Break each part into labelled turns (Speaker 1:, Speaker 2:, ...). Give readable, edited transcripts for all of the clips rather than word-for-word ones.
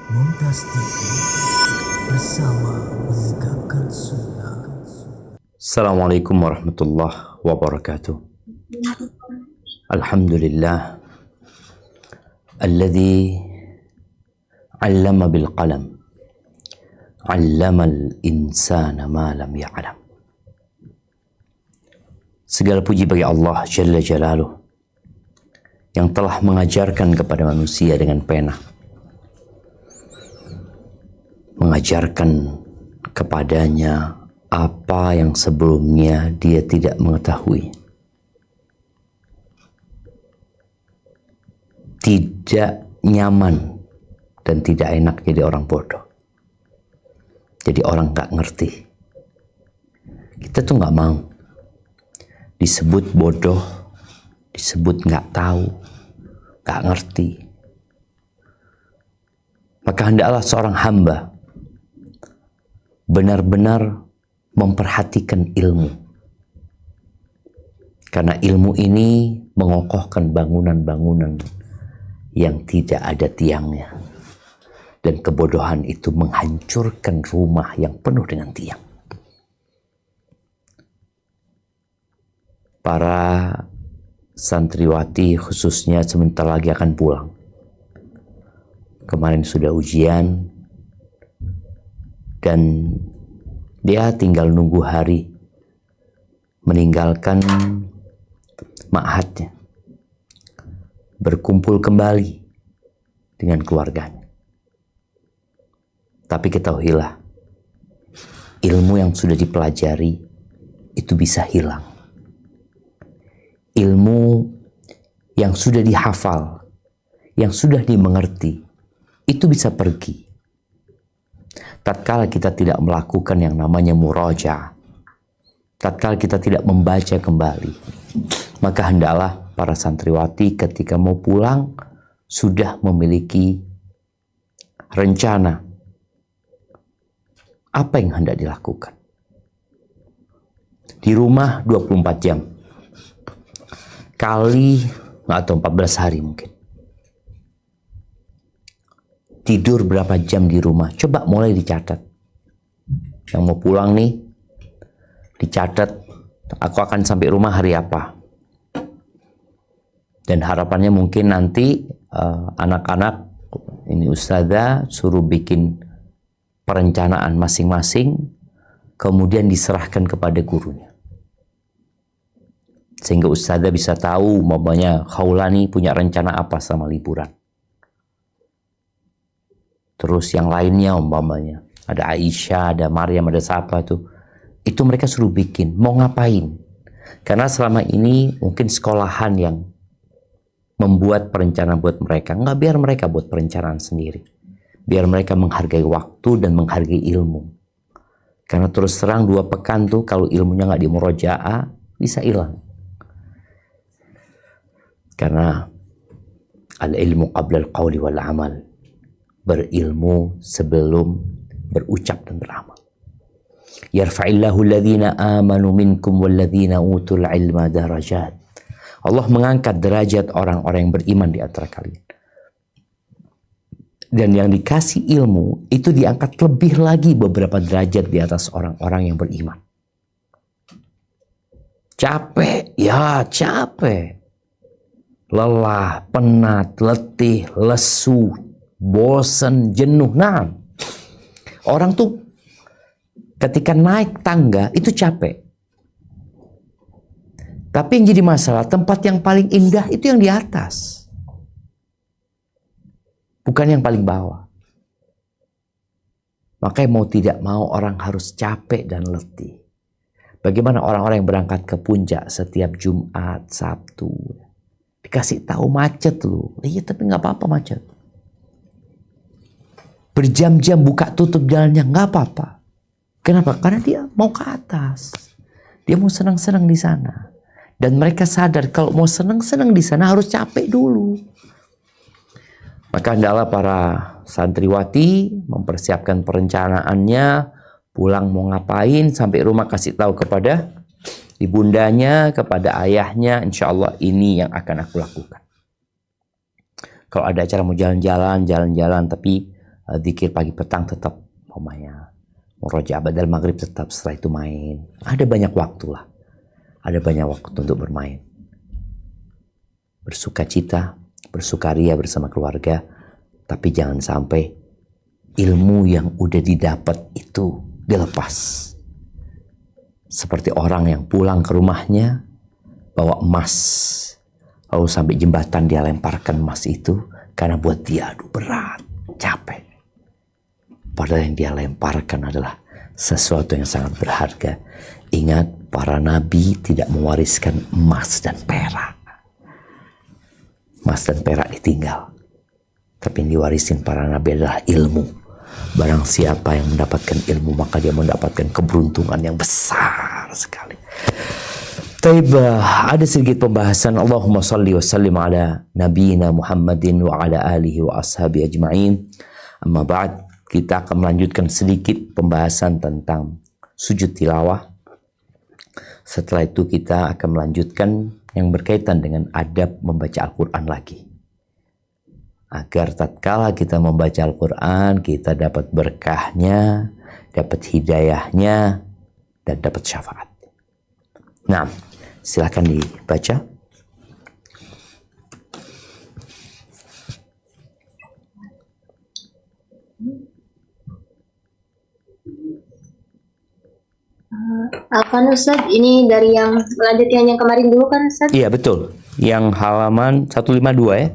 Speaker 1: Mumtaz TV bersama menegakkan sunnah.
Speaker 2: Assalamualaikum warahmatullahi wabarakatuh. Alhamdulillah alladzi 'allama bil qalam 'allamal insana ma lam ya'lam. Segala puji bagi Allah Jalla Jalaluh yang telah mengajarkan kepada manusia dengan pena, mengajarkan kepadanya apa yang sebelumnya dia tidak mengetahui. Tidak nyaman dan tidak enak jadi orang bodoh. Jadi orang gak ngerti. Kita tuh gak mau disebut bodoh, disebut gak tahu, gak ngerti. Maka hendaklah seorang hamba benar-benar memperhatikan ilmu. Karena ilmu ini mengokohkan bangunan-bangunan yang tidak ada tiangnya. Dan kebodohan itu menghancurkan rumah yang penuh dengan tiang. Para santriwati khususnya sebentar lagi akan pulang. Kemarin sudah ujian dan dia tinggal nunggu hari meninggalkan ma'hadnya, berkumpul kembali dengan keluarganya. Tapi ketahuilah, ilmu yang sudah dipelajari itu bisa hilang. Ilmu yang sudah dihafal, yang sudah dimengerti, itu bisa pergi tatkala kita tidak melakukan yang namanya murajaah, tatkala kita tidak membaca kembali. Maka hendaklah para santriwati ketika mau pulang sudah memiliki rencana apa yang hendak dilakukan. Di rumah 24 jam kali atau 14 hari mungkin. Tidur berapa jam di rumah, coba mulai dicatat. Yang mau pulang nih, dicatat, aku akan sampai rumah hari apa. Dan harapannya mungkin nanti anak-anak, ini ustazah suruh bikin perencanaan masing-masing, kemudian diserahkan kepada gurunya. Sehingga ustazah bisa tahu, umpamanya Khaulani punya rencana apa sama liburan. Terus yang lainnya umpamanya ada Aisyah, ada Maryam, ada siapa tuh. Itu mereka suruh bikin, mau ngapain. Karena selama ini mungkin sekolahan yang membuat perencanaan buat mereka. Nggak, biar mereka buat perencanaan sendiri. Biar mereka menghargai waktu dan menghargai ilmu. Karena terus terang 2 pekan tuh kalau ilmunya nggak dimurojaah bisa hilang. Karena al-ilmu qabla al-qawli wal amal. Berilmu sebelum berucap dan beramal. Yarfa'illahu alladhina amanu minkum walladhina utul ilma darajat. Allah mengangkat derajat orang-orang yang beriman di antara kalian. Dan yang dikasih ilmu itu diangkat lebih lagi beberapa derajat di atas orang-orang yang beriman. Capek, ya capek. Lelah, penat, letih, lesu, bosan, jenuh. Nah, orang tuh ketika naik tangga itu capek. Tapi yang jadi masalah, tempat yang paling indah itu yang di atas. Bukan yang paling bawah. Makanya mau tidak mau orang harus capek dan letih. Bagaimana orang-orang yang berangkat ke puncak setiap Jumat, Sabtu. Dikasih tahu macet loh. Iya, tapi nggak apa-apa macet. Berjam-jam buka tutup jalannya nggak apa-apa. Kenapa? Karena dia mau ke atas. Dia mau senang-senang di sana. Dan mereka sadar kalau mau senang-senang di sana harus capek dulu. Maka hendaklah para santriwati mempersiapkan perencanaannya, pulang mau ngapain, sampai rumah kasih tahu kepada ibundanya, kepada ayahnya, insya Allah ini yang akan aku lakukan. Kalau ada acara mau jalan-jalan, tapi Zikir pagi petang tetap umpamanya. Murojaah ba'dal maghrib tetap, setelah itu main. Ada banyak waktu lah. Ada banyak waktu untuk bermain. Bersuka cita, bersukaria bersama keluarga. Tapi jangan sampai ilmu yang udah didapat itu dilepas. Seperti orang yang pulang ke rumahnya bawa emas, lalu sampai jembatan dia lemparkan emas itu karena buat dia aduh berat, capek. Padahal yang dia lemparkan adalah sesuatu yang sangat berharga. Ingat, para nabi tidak mewariskan emas dan perak. Emas dan perak ditinggal. Tapi yang diwarisin para nabi adalah ilmu. Barang siapa yang mendapatkan ilmu, maka dia mendapatkan keberuntungan yang besar sekali. Taibah, ada sedikit pembahasan. Allahumma salli wa sallim ala nabiyina Muhammadin wa ala alihi wa ashabi ajma'in. Amma ba'd, kita akan melanjutkan sedikit pembahasan tentang sujud tilawah. Setelah itu kita akan melanjutkan yang berkaitan dengan adab membaca Al-Quran lagi. Agar tatkala kita membaca Al-Quran, kita dapat berkahnya, dapat hidayahnya, dan dapat syafaat. Nah, silakan dibaca.
Speaker 3: Afwan Ustaz, ini dari yang melanjutkan yang kemarin dulu kan Ustaz?
Speaker 2: Iya betul, yang halaman 152 ya.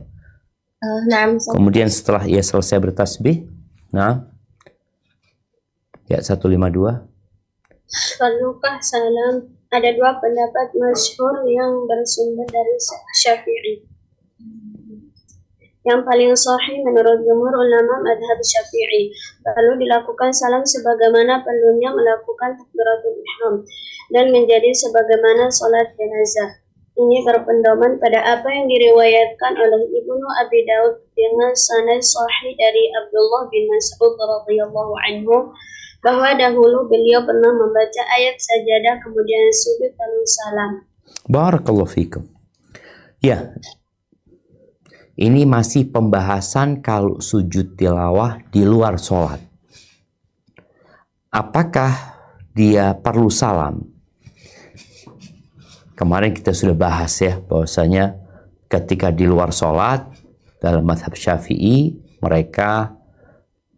Speaker 3: Nah, Ustaz.
Speaker 2: Kemudian setelah ia selesai bertasbih, nah, ya 152.
Speaker 3: Salukah salam. Ada dua pendapat masyhur yang bersumber dari Syafi'i. Yang paling sahih menurut jumhur ulama madhab Syafi'i, lalu dilakukan salam sebagaimana perlunya melakukan takbiratul ihram dan menjadi sebagaimana sholat jenazah. Ini berpedoman pada apa yang diriwayatkan oleh Ibnu Abi Daud dengan sanad sahih dari Abdullah bin Mas'ud radhiyallahu anhu bahwa dahulu beliau pernah membaca ayat sajadah kemudian sujud lalu salam.
Speaker 2: Barakallahu fikum. Ya, ini masih pembahasan kalau sujud tilawah di luar sholat. Apakah dia perlu salam? Kemarin kita sudah bahas ya, bahwasanya ketika di luar sholat, dalam mazhab Syafi'i, mereka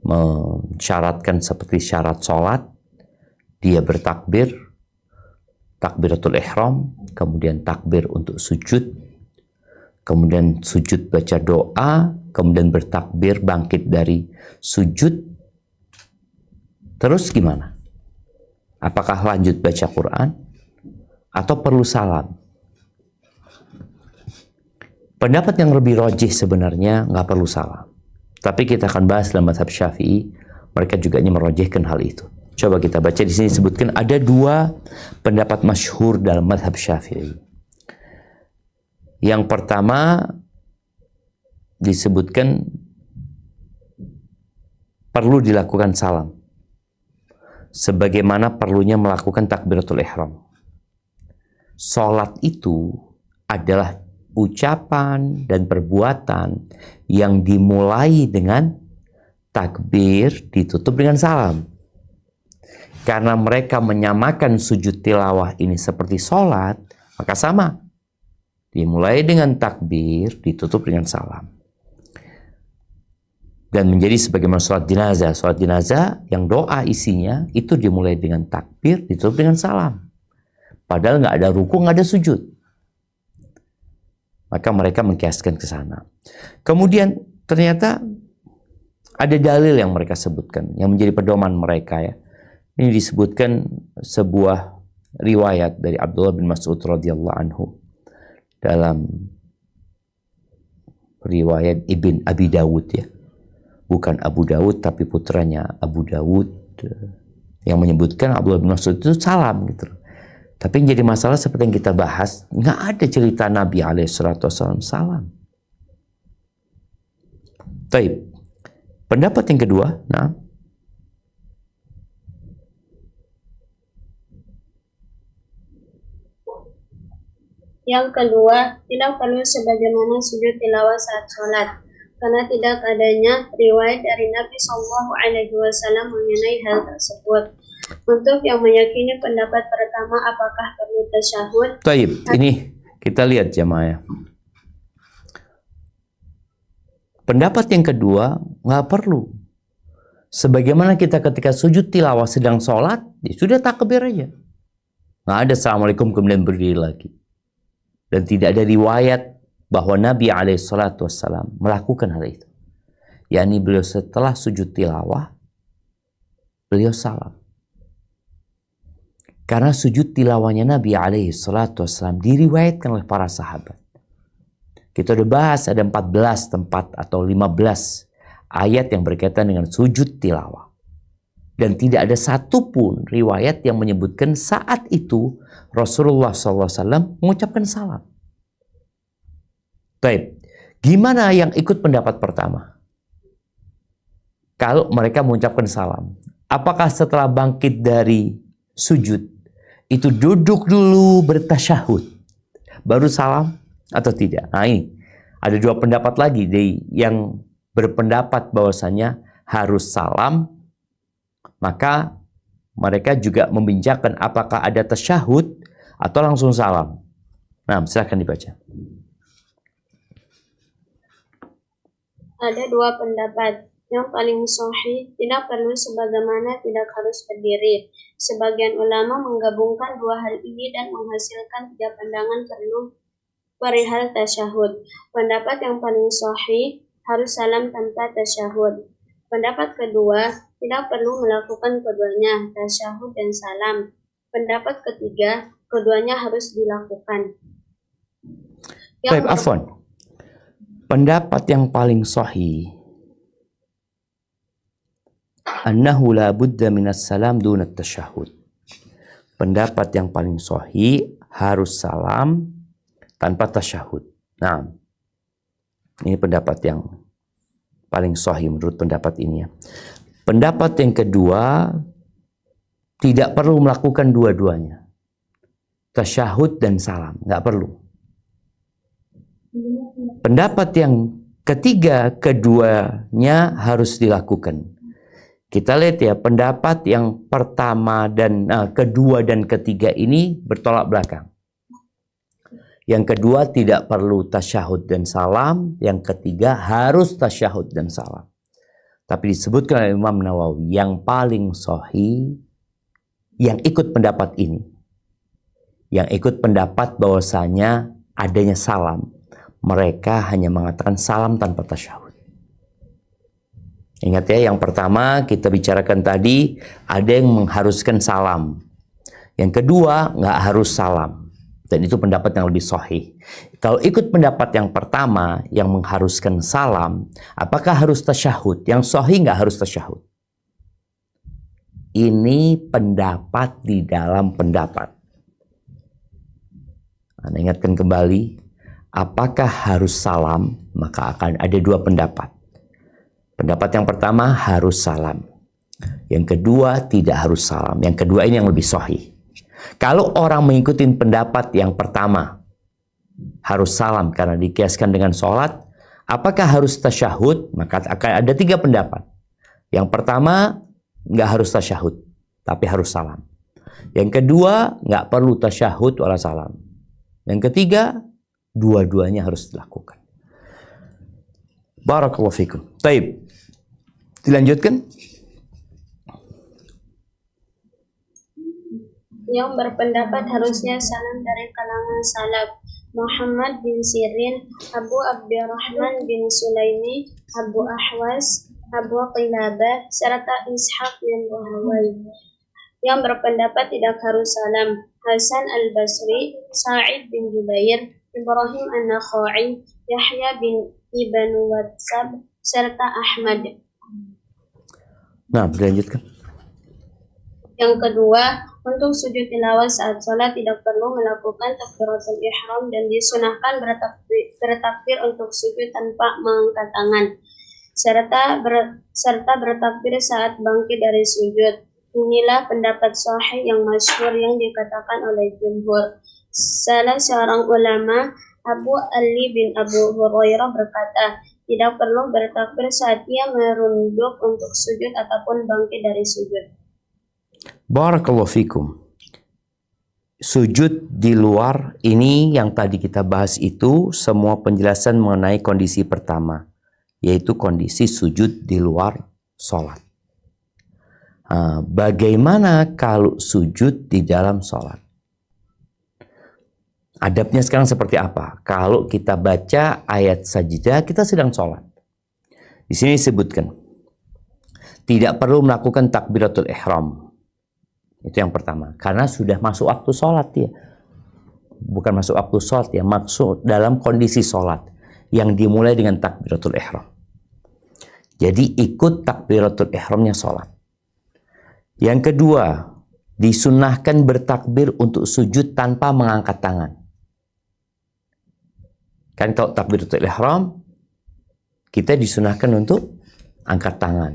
Speaker 2: mensyaratkan seperti syarat sholat, dia bertakbir, takbiratul ihram, kemudian takbir untuk sujud, kemudian sujud baca doa, kemudian bertakbir bangkit dari sujud. Terus gimana? Apakah lanjut baca Quran atau perlu salam? Pendapat yang lebih rajih sebenarnya nggak perlu salam. Tapi kita akan bahas dalam mazhab Syafi'i, mereka juga merajihkan hal itu. Coba kita baca di sini disebutkan ada dua pendapat masyhur dalam mazhab Syafi'i. Yang pertama disebutkan perlu dilakukan salam sebagaimana perlunya melakukan takbiratul ihram. Salat itu adalah ucapan dan perbuatan yang dimulai dengan takbir ditutup dengan salam. Karena mereka menyamakan sujud tilawah ini seperti salat, maka sama. Dimulai dengan takbir, ditutup dengan salam. Dan menjadi sebagaimana sholat jenazah. Sholat jenazah yang doa isinya itu dimulai dengan takbir, ditutup dengan salam. Padahal nggak ada ruku, nggak ada sujud. Maka mereka mengkiaskan ke sana. Kemudian ternyata ada dalil yang mereka sebutkan, yang menjadi pedoman mereka ya. Ini disebutkan sebuah riwayat dari Abdullah bin Mas'ud radhiyallahu anhu. Dalam riwayat Ibn Abi Dawud ya, bukan Abu Dawud tapi putranya Abu Dawud yang menyebutkan Abdullah bin Mas'ud itu salam gitu. Tapi yang jadi masalah seperti yang kita bahas, nggak ada cerita Nabi SAW salam. Taib. Pendapat yang kedua, nah,
Speaker 3: Yang kedua, tidak perlu sebagaimana sujud tilawah saat sholat. karena tidak adanya riwayat dari Nabi Shallallahu Alaihi Wasallam mengenai hal tersebut. Untuk yang meyakini pendapat pertama, apakah perlu tasyahud?
Speaker 2: Taib, ini kita lihat jemaah. Pendapat yang kedua, nggak perlu. Sebagaimana kita ketika sujud tilawah sedang sholat, ya sudah takbir aja. Nggak ada assalamualaikum kemudian berdiri lagi. Dan tidak ada riwayat bahwa Nabi SAW melakukan hal itu. yakni beliau setelah sujud tilawah, beliau salam. Karena sujud tilawahnya Nabi SAW diriwayatkan oleh para sahabat. Kita udah bahas ada 14 tempat atau 15 ayat yang berkaitan dengan sujud tilawah. Dan tidak ada satupun riwayat yang menyebutkan saat itu Rasulullah SAW mengucapkan salam. Baik, gimana yang ikut pendapat pertama? Kalau mereka mengucapkan salam, apakah setelah bangkit dari sujud itu duduk dulu bertasyahud baru salam atau tidak? Nah, ini ada dua pendapat lagi yang berpendapat bahwasanya harus salam. Maka mereka juga membincangkan apakah ada tasyahud atau langsung salam. Nah, silakan dibaca.
Speaker 3: Ada dua pendapat. Yang paling sahih, tidak perlu sebagaimana tidak harus berdiri. Sebagian ulama menggabungkan dua hal ini dan menghasilkan tiga pandangan perlu perihal tasyahud. Pendapat yang paling sahih, harus salam tanpa tasyahud. Pendapat kedua, tidak perlu melakukan keduanya, tasyahud dan salam. Pendapat ketiga, keduanya harus dilakukan.
Speaker 2: Baik, afwan. Pendapat yang paling sahih, annahu la budda minas salam duna tasyahud. Pendapat yang paling sahih harus salam tanpa tasyahud. Nah, ini pendapat yang paling sahih menurut pendapat ini ya. Pendapat yang kedua, tidak perlu melakukan dua-duanya. Tasyahud dan salam, nggak perlu. Pendapat yang ketiga, keduanya harus dilakukan. Kita lihat ya, pendapat yang pertama dan kedua dan ketiga ini bertolak belakang. Yang kedua tidak perlu tasyahud dan salam, yang ketiga harus tasyahud dan salam. Tapi disebutkan oleh Imam Nawawi yang paling sahih yang ikut pendapat ini. Yang ikut pendapat bahwasanya adanya salam. Mereka hanya mengatakan salam tanpa tasyahud. Ingat ya, yang pertama kita bicarakan tadi ada yang mengharuskan salam. Yang kedua nggak harus salam. Dan itu pendapat yang lebih sahih. Kalau ikut pendapat yang pertama yang mengharuskan salam, apakah harus tasyahud? Yang sahih nggak harus tasyahud. Ini pendapat di dalam pendapat. Anda ingatkan kembali, apakah harus salam? Maka akan ada dua pendapat. Pendapat yang pertama harus salam. Yang kedua tidak harus salam. Yang kedua ini yang lebih sahih. Kalau orang mengikuti pendapat yang pertama, harus salam karena dikiaskan dengan sholat, apakah harus tasyahud? Maka akan ada tiga pendapat. Yang pertama, nggak harus tasyahud, tapi harus salam. Yang kedua, nggak perlu tasyahud wala salam. Yang ketiga, dua-duanya harus dilakukan. Barakallahu fikum. Taib. Dilanjutkan.
Speaker 3: Yang berpendapat harusnya salam dari kalangan salaf, Muhammad bin Sirin, Abu Abdurrahman bin Sulaimi, Abu Ahwas, Abu Qilabah, serta Ishaq bin Rahawai. Yang berpendapat tidak harus salam, Hasan al-Basri, Sa'id bin Jubair, Ibrahim an-Nakhai, Yahya bin Ibn Watsab, serta Ahmad.
Speaker 2: Nah, dilanjutkan.
Speaker 3: Yang kedua, untuk sujud tilawah saat sholat tidak perlu melakukan takbiratul ihram dan disunahkan bertakbir untuk sujud tanpa mengangkat tangan, serta bertakbir saat bangkit dari sujud. Inilah pendapat sahih yang masyhur yang dikatakan oleh jumhur. Salah seorang ulama, Abu Ali bin Abu Hurairah berkata, Tidak perlu bertakbir saat ia merunduk untuk sujud ataupun bangkit dari sujud.
Speaker 2: Barakallahu fikum. Sujud di luar ini yang tadi kita bahas itu semua penjelasan mengenai kondisi pertama, yaitu kondisi sujud di luar sholat. Bagaimana kalau sujud di dalam sholat? Adabnya sekarang seperti apa? Kalau kita baca ayat sajidah, kita sedang sholat. Di sini disebutkan, tidak perlu melakukan takbiratul ihram. Itu yang pertama. Karena sudah masuk waktu sholat ya. Bukan masuk waktu sholat ya. Maksud dalam kondisi sholat. Yang dimulai dengan takbiratul ihram. Jadi ikut takbiratul ihramnya sholat. Yang kedua, disunnahkan bertakbir untuk sujud tanpa mengangkat tangan. Kan kalau takbiratul ihram, kita disunahkan untuk angkat tangan.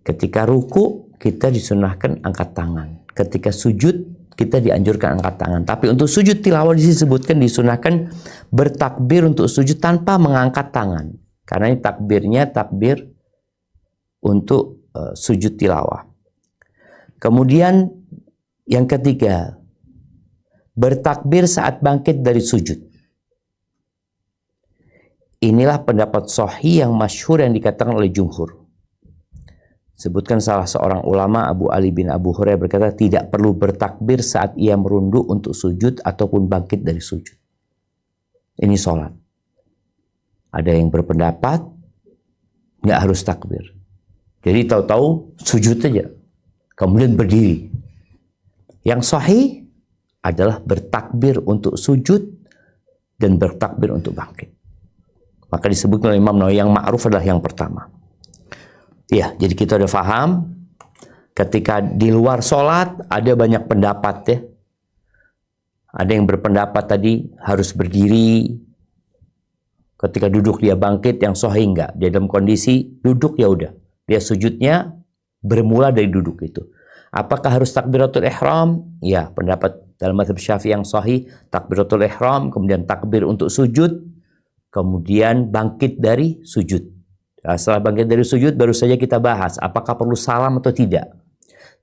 Speaker 2: Ketika ruku, kita disunahkan angkat tangan. Ketika sujud, kita dianjurkan angkat tangan. Tapi untuk sujud tilawah disebutkan disunahkan bertakbir untuk sujud tanpa mengangkat tangan. Karena ini takbirnya takbir untuk sujud tilawah. Kemudian yang ketiga, bertakbir saat bangkit dari sujud. Inilah pendapat sahih yang masyhur yang dikatakan oleh jumhur. Sebutkan salah seorang ulama, Abu Ali bin Abu Hurairah berkata, tidak perlu bertakbir saat ia merunduk untuk sujud ataupun bangkit dari sujud. Ini sholat. Ada yang berpendapat nggak harus takbir. Jadi tahu-tahu sujud aja, kemudian berdiri. Yang sahih adalah bertakbir untuk sujud dan bertakbir untuk bangkit. Maka disebutkan oleh Imam Nawawi yang ma'ruf adalah yang pertama. Ya, jadi kita udah paham. Ketika di luar sholat ada banyak pendapat ya. Ada yang berpendapat tadi harus berdiri. Ketika duduk dia bangkit, yang sahih enggak. Dia dalam kondisi duduk ya udah. Dia sujudnya bermula dari duduk itu. Apakah harus takbiratul ihram? Ya, pendapat dalam mazhab Syafi'i yang sahih takbiratul ihram, kemudian takbir untuk sujud, kemudian bangkit dari sujud. Nah, setelah bangkit dari sujud baru saja kita bahas apakah perlu salam atau tidak.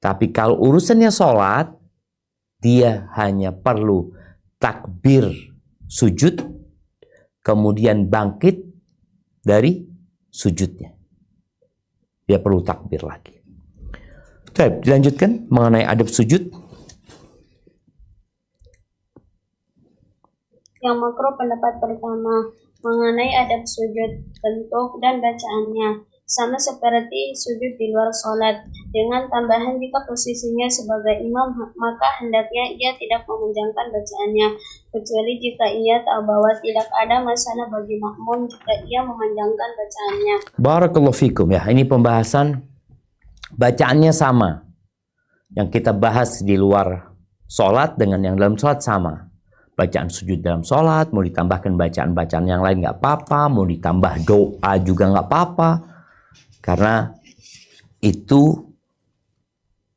Speaker 2: Tapi kalau urusannya sholat, dia hanya perlu takbir sujud, kemudian bangkit dari sujudnya. Dia perlu takbir lagi. Baik, dilanjutkan mengenai adab sujud.
Speaker 3: Yang makruh pendapat pertama mengenai adab sujud, bentuk dan bacaannya sama seperti sujud di luar sholat, dengan tambahan jika posisinya sebagai imam maka hendaknya ia tidak memanjangkan bacaannya, kecuali jika ia tahu bahwa tidak ada masalah bagi makmum jika ia memanjangkan bacaannya.
Speaker 2: Barakallahu fikum ya, ini pembahasan bacaannya sama. Yang kita bahas di luar sholat dengan yang dalam sholat sama. Bacaan sujud dalam sholat, mau ditambahkan bacaan-bacaan yang lain nggak apa-apa, mau ditambah doa juga nggak apa-apa. Karena itu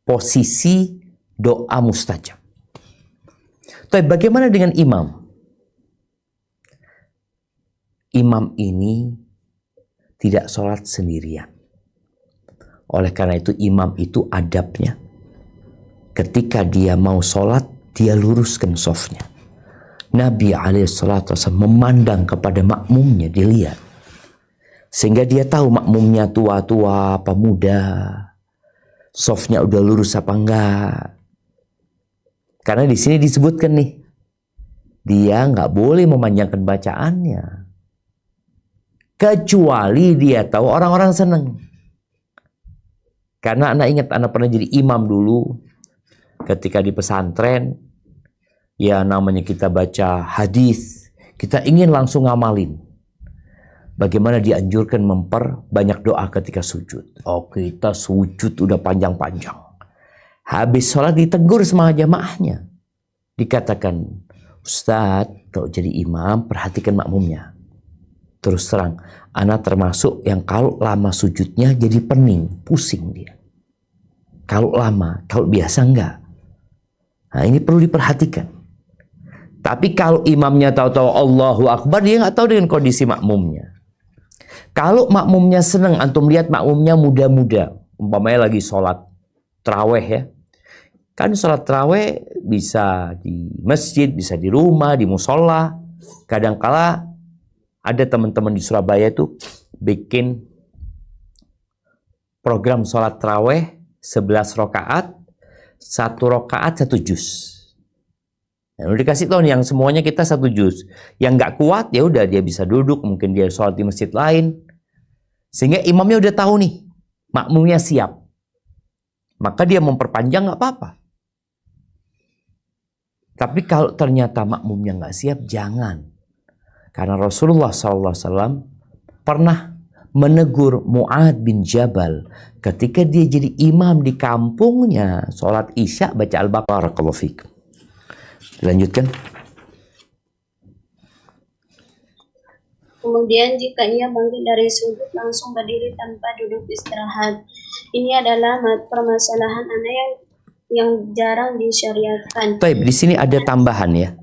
Speaker 2: posisi doa mustajab. Tapi bagaimana dengan imam? Imam ini tidak sholat sendirian. Oleh karena itu imam itu adabnya. Ketika dia mau sholat, dia luruskan shafnya. Nabi SAW memandang kepada makmumnya, dilihat. Sehingga dia tahu makmumnya tua-tua apa muda. Shafnya udah lurus apa enggak. Karena di sini disebutkan nih, dia nggak boleh memanjangkan bacaannya. Kecuali dia tahu orang-orang senang. Karena anak ingat, anak pernah jadi imam dulu. Ketika di pesantren, ya namanya kita baca hadis, kita ingin langsung ngamalin. Bagaimana dianjurkan memperbanyak doa ketika sujud. Oh, kita sujud udah panjang-panjang. Habis sholat ditegur sama jamaahnya. Dikatakan, Ustadz, kalau jadi imam, perhatikan makmumnya. Terus terang, anak termasuk yang kalau lama sujudnya jadi pening, pusing dia. Kalau lama, kalau biasa enggak. Nah, ini perlu diperhatikan. Tapi kalau imamnya tahu-tahu Allahu Akbar, dia nggak tahu dengan kondisi makmumnya. Kalau makmumnya senang, antum lihat makmumnya muda-muda, umpamanya lagi sholat taraweh ya. Kan sholat taraweh bisa di masjid, bisa di rumah, di musola. Kadangkala ada teman-teman di Surabaya itu bikin program sholat taraweh 11 rakaat, 1 rakaat 1 juz. Nah, udah dikasih tahu nih, yang semuanya kita 1 juz. Yang nggak kuat ya udah dia bisa duduk, mungkin dia sholat di masjid lain. Sehingga imamnya udah tahu nih, makmumnya siap. Maka dia memperpanjang nggak apa-apa. Tapi kalau ternyata makmumnya nggak siap, jangan. Karena Rasulullah SAW pernah menegur Mu'ad bin Jabal ketika dia jadi imam di kampungnya, sholat isya baca Al-Baqarah. Dilanjutkan.
Speaker 3: Kemudian jika ia bangkit dari sujud langsung berdiri tanpa duduk istirahat. Ini adalah permasalahan aneh yang jarang disyariatkan.
Speaker 2: Baik, di sini ada tambahan ya.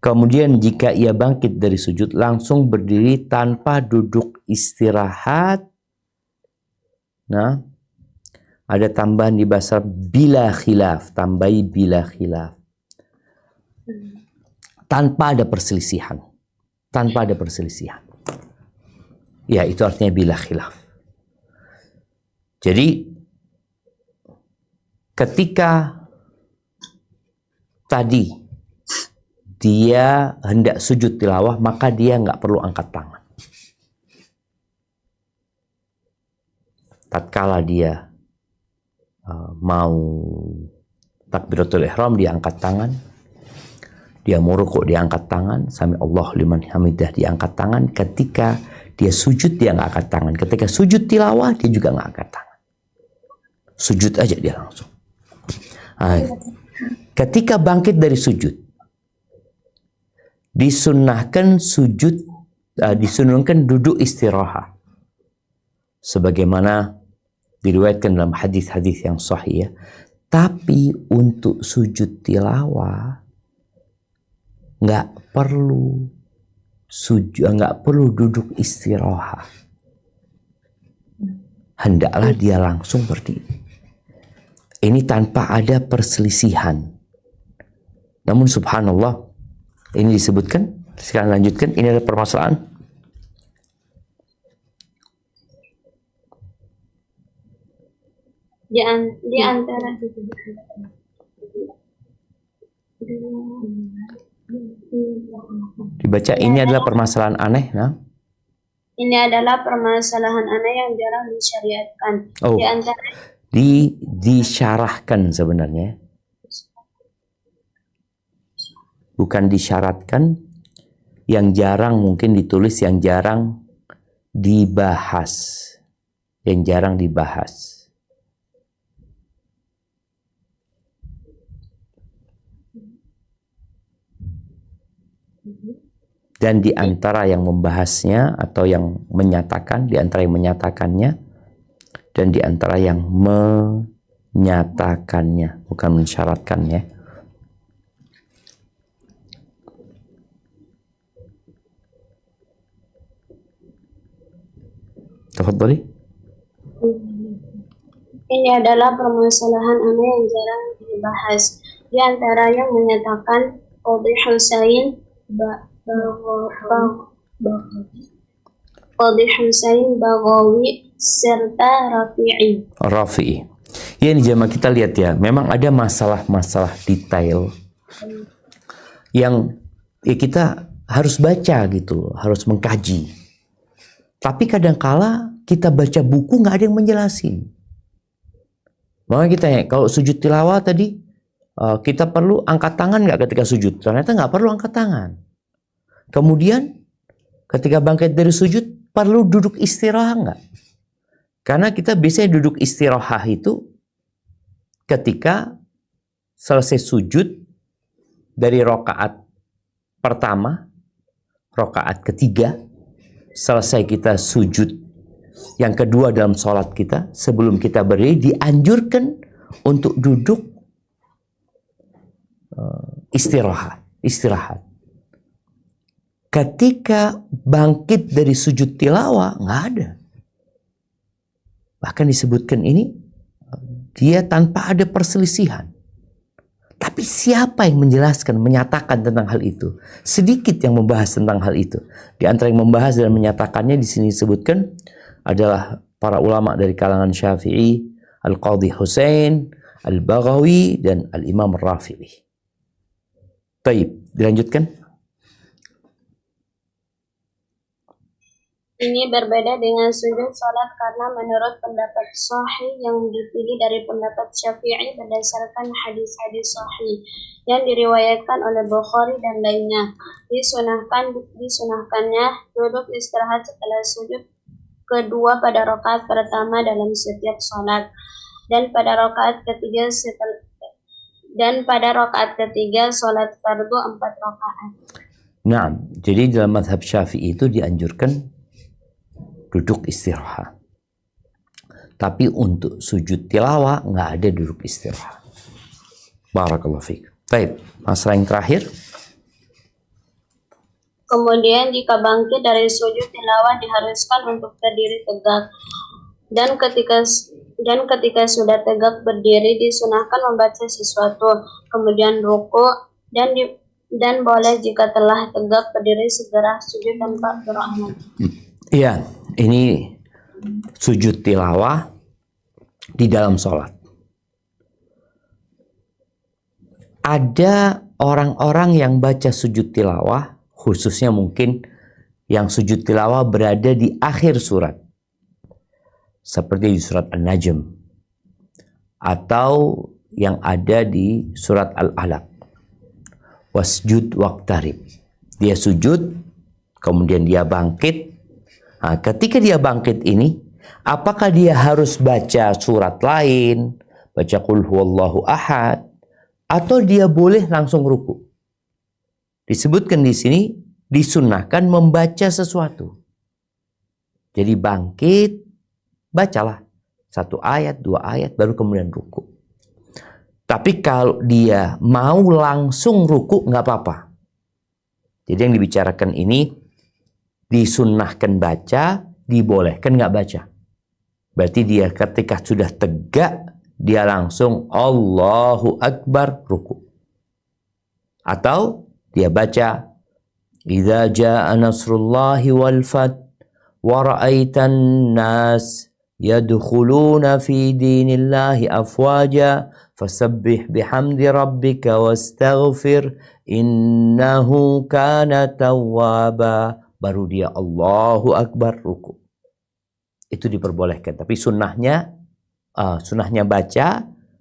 Speaker 2: Kemudian jika ia bangkit dari sujud langsung berdiri tanpa duduk istirahat. Nah, ada tambahan di bahasa bila khilaf, tambahi bila khilaf. Tanpa ada perselisihan. Tanpa ada perselisihan. Ya, itu artinya bila khilaf. Jadi ketika tadi dia hendak sujud tilawah, maka dia nggak perlu angkat tangan. Tatkala dia mau takbiratul ihram, dia angkat tangan. Dia mau rukuk, dia angkat tangan. Sami Allah liman hamidah, dia angkat tangan. Ketika dia sujud, dia nggak angkat tangan. Ketika sujud tilawah, dia juga nggak angkat tangan. Sujud aja dia langsung. Nah, ketika bangkit dari sujud, disunnahkan sujud, disunnahkan duduk istirahat. Sebagaimana diriwayatkan dalam hadis-hadis yang sahih ya. Tapi untuk sujud tilawah nggak perlu duduk istirahat. Hendaklah dia langsung berdiri. Ini tanpa ada perselisihan. Namun subhanallah, ini disebutkan. Sekarang lanjutkan. Ini adalah permasalahan.
Speaker 3: Di antara
Speaker 2: dibaca, ini adalah permasalahan aneh. Nah,
Speaker 3: ini adalah permasalahan aneh yang jarang disyariatkan.
Speaker 2: Oh,
Speaker 3: Di antara
Speaker 2: disyarahkan sebenarnya, bukan disyaratkan. Yang jarang mungkin ditulis, yang jarang dibahas, yang jarang dibahas. Dan di antara yang membahasnya atau yang menyatakan, di antara yang menyatakannya dan di antara yang menyatakannya, bukan mensyaratkannya. Tafadhali.
Speaker 3: Ini adalah permasalahan aneh yang jarang dibahas. Di antara yang menyatakan Qadhi Husain Baghawi serta Rafi'i.
Speaker 2: Ya, ini jamaah kita lihat ya, memang ada masalah-masalah detail yang ya kita harus baca gitu, harus mengkaji. Tapi kadangkala kita baca buku nggak ada yang menjelasin. Makanya kita tanya, kalau sujud tilawah tadi kita perlu angkat tangan nggak ketika sujud? Ternyata nggak perlu angkat tangan. Kemudian ketika bangkit dari sujud perlu duduk istirahat nggak? Karena kita biasanya duduk istirahat itu ketika selesai sujud dari rokaat pertama, rokaat ketiga, selesai kita sujud yang kedua dalam sholat kita, sebelum kita berdiri dianjurkan untuk duduk istirahat. ketika bangkit dari sujud tilawah nggak ada. Bahkan disebutkan ini dia tanpa ada perselisihan. Tapi siapa yang menjelaskan, menyatakan tentang hal itu? Sedikit yang membahas tentang hal itu. Di antara yang membahas dan menyatakannya di sini disebutkan adalah para ulama dari kalangan Syafi'i, Al-Qadhi Husain, Al-Baghawi, dan Al-Imam Rafi'i. Baik, dilanjutkan.
Speaker 3: Ini berbeda dengan sujud salat karena menurut pendapat sahih yang dipilih dari pendapat Syafi'i berdasarkan hadis-hadis sahih yang diriwayatkan oleh Bukhari dan lainnya. Disunahkannya duduk istirahat setelah sujud kedua pada rakaat pertama dalam setiap salat dan pada rakaat ketiga salat fardu 4 rakaat.
Speaker 2: Nah, jadi dalam mazhab Syafi'i itu dianjurkan duduk istirahat. Tapi untuk sujud tilawah nggak ada duduk istirahat. Barakallahu fiik. Baik, masalah yang terakhir.
Speaker 3: Kemudian jika bangkit dari sujud tilawah diharuskan untuk berdiri tegak. Dan ketika sudah tegak berdiri disunahkan membaca sesuatu. Kemudian ruku dan boleh jika telah tegak berdiri segera sujud tanpa beramal.
Speaker 2: Iya, ini sujud tilawah di dalam sholat. Ada orang-orang yang baca sujud tilawah, khususnya mungkin yang sujud tilawah berada di akhir surat. Seperti di surat An-Najm. Atau yang ada di surat Al-Alaq. Wasjud waqtarib. Dia sujud, kemudian dia bangkit. Nah, ketika dia bangkit ini, apakah dia harus baca surat lain, baca qul huwallahu ahad, atau dia boleh langsung ruku? Disebutkan di sini, disunnahkan membaca sesuatu. Jadi bangkit, bacalah 1 ayat, 2 ayat, baru kemudian ruku. Tapi kalau dia mau langsung ruku, nggak apa-apa. Jadi yang dibicarakan ini, disunnahkan baca, dibolehkan nggak baca. Berarti dia ketika sudah tegak, dia langsung Allahu Akbar ruku. Atau dia baca, Idza jaa nasrullahi wal fath wa ra'aitan nas yadkhuluna fi dinillahi afwaja fasabbih bihamdi rabbika wastaghfir innahu kana tawwaba. Baru dia Allahu Akbar ruku. Itu diperbolehkan. Tapi sunnahnya baca,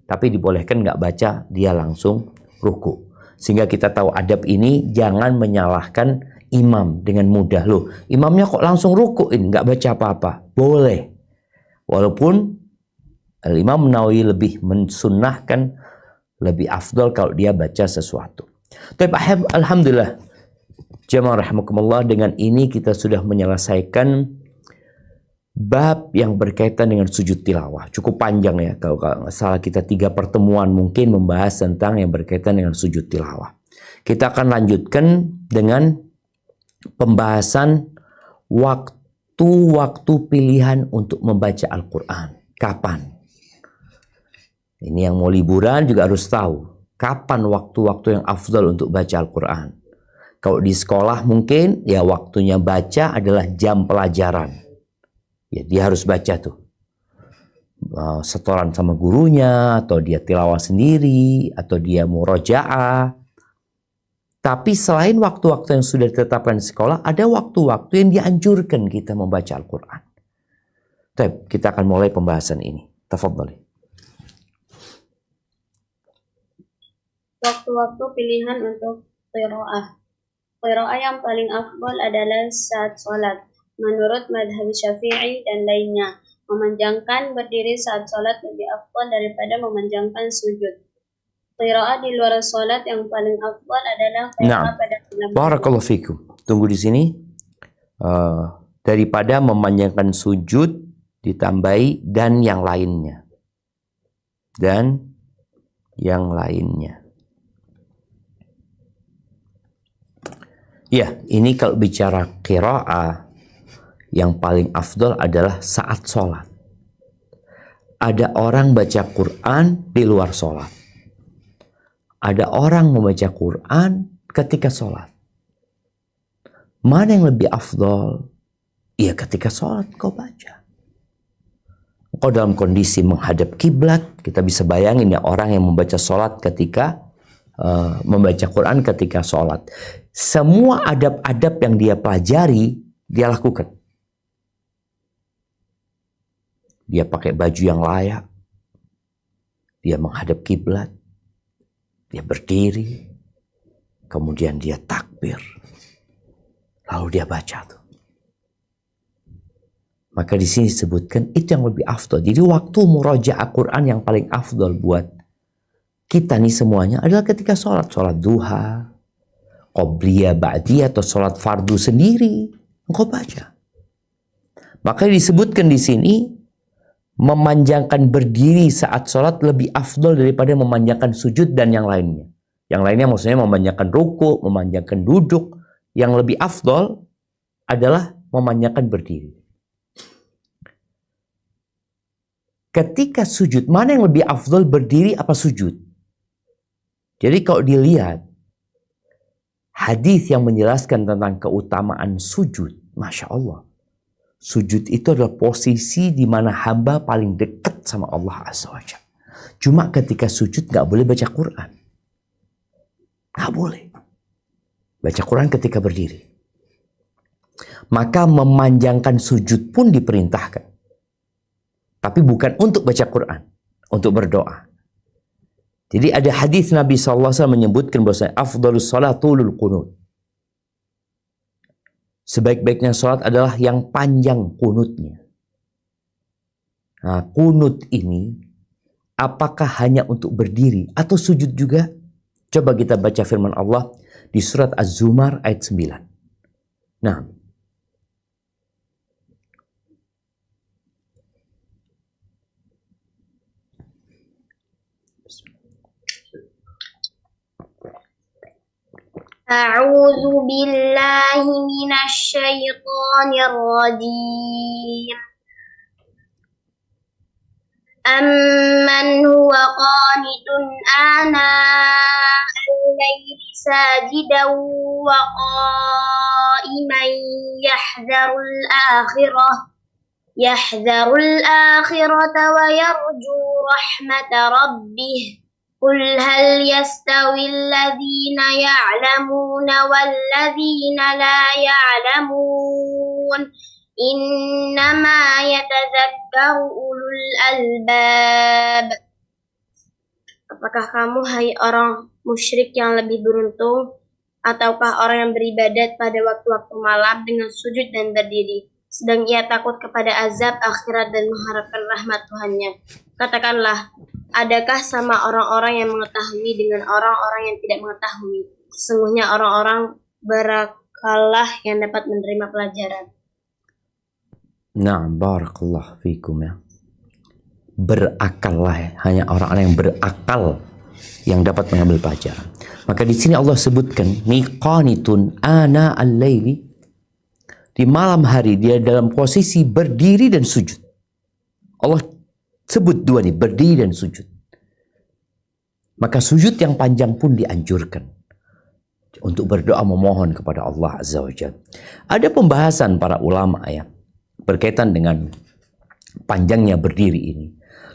Speaker 2: tapi dibolehkan nggak baca, dia langsung ruku. Sehingga kita tahu adab ini jangan menyalahkan imam dengan mudah. Loh, imamnya kok langsung ruku ini, nggak baca apa-apa. Boleh. Walaupun Imam Nawawi lebih mensunnahkan, lebih afdal kalau dia baca sesuatu. Tapi alhamdulillah. Jamaah rahimakumullah, dengan ini kita sudah menyelesaikan bab yang berkaitan dengan sujud tilawah. Cukup panjang ya, kalau nggak salah kita 3 pertemuan mungkin membahas tentang yang berkaitan dengan sujud tilawah. Kita akan lanjutkan dengan pembahasan waktu-waktu pilihan untuk membaca Al-Quran. Kapan? Ini yang mau liburan juga harus tahu. Kapan waktu-waktu yang afdal untuk baca Al-Quran? Kalau di sekolah mungkin ya waktunya baca adalah jam pelajaran. Ya dia harus baca tuh. Setoran sama gurunya, atau dia tilawah sendiri, atau dia murojaah. Tapi selain waktu-waktu yang sudah ditetapkan di sekolah, ada waktu-waktu yang dianjurkan kita membaca Al-Quran. Baik, kita akan mulai pembahasan ini. Tafadhali.
Speaker 3: Waktu-waktu pilihan untuk qiraah. Qiraah yang paling afdal adalah saat sholat. Menurut madhab Syafi'i dan lainnya, memanjangkan berdiri saat sholat lebih afdal daripada memanjangkan sujud. Qiraah di luar sholat yang paling afdal adalah qiraah pada malam.
Speaker 2: Barakallahu fikum. Tunggu di sini. Daripada memanjangkan sujud, ditambahi dan yang lainnya. Dan yang lainnya. Ya, ini kalau bicara qiraah, yang paling afdol adalah saat sholat. Ada orang baca Quran di luar sholat. Ada orang membaca Quran ketika sholat. Mana yang lebih afdol? Ya ketika sholat kau baca. Kau dalam kondisi menghadap kiblat, kita bisa bayangin ya orang yang membaca sholat ketika membaca Quran ketika sholat. Semua adab-adab yang dia pelajari, dia lakukan. Dia pakai baju yang layak. Dia menghadap kiblat. Dia berdiri. Kemudian dia takbir. Lalu dia baca tuh. Maka di sini disebutkan itu yang lebih afdol. Jadi waktu murojaah Quran yang paling afdol buat kita nih semuanya adalah ketika sholat. Sholat duha, qobliyah, ba'diyah, atau sholat fardu sendiri. Engkau baca. Maka disebutkan di sini memanjangkan berdiri saat sholat lebih afdol daripada memanjangkan sujud dan yang lainnya. Yang lainnya maksudnya memanjangkan ruku, memanjangkan duduk. Yang lebih afdol adalah memanjangkan berdiri. Ketika sujud, mana yang lebih afdol, berdiri apa sujud? Jadi kalau dilihat hadis yang menjelaskan tentang keutamaan sujud, Masya Allah. Sujud itu adalah posisi di mana hamba paling dekat sama Allah Azza wa Jalla. Cuma ketika sujud gak boleh baca Quran. Gak boleh. Baca Quran ketika berdiri. Maka memanjangkan sujud pun diperintahkan. Tapi bukan untuk baca Quran. Untuk berdoa. Jadi ada hadis Nabi SAW menyebutkan bahwasanya afdhalus salatul qunut. Sebaik-baiknya salat adalah yang panjang kunutnya. Nah, kunut ini apakah hanya untuk berdiri atau sujud juga? Coba kita baca firman Allah di surat Az-Zumar ayat 9. Nah,
Speaker 3: أعوذ بالله من الشيطان الرجيم أمن هو قانت آناء الليل ساجدا وقائما يحذر الآخرة ويرجو رحمة ربه قل هل يستوي الذين يعلمون والذين لا يعلمون إنما يتذكر أولو الألباب. Apakah kamu, hai orang musyrik yang lebih beruntung, ataukah orang yang beribadat pada waktu-waktu malam dengan sujud dan berdiri, sedang ia takut kepada azab akhirat dan mengharapkan rahmat Tuhannya? Katakanlah, adakah sama orang-orang yang mengetahui dengan orang-orang yang tidak mengetahui? Sesungguhnya orang-orang berakallah yang dapat menerima pelajaran.
Speaker 2: nah, barakallah fikum ya. Berakallah ya. Hanya orang-orang yang berakal yang dapat mengambil pelajaran. Maka di sini Allah sebutkan niqanitun ana al-laili, di malam hari dia dalam posisi berdiri dan sujud. Allah sebut dua nih, berdiri dan sujud. Maka sujud yang panjang pun dianjurkan untuk berdoa memohon kepada Allah Azza wa Jalla. Ada pembahasan para ulama ya berkaitan dengan panjangnya berdiri ini.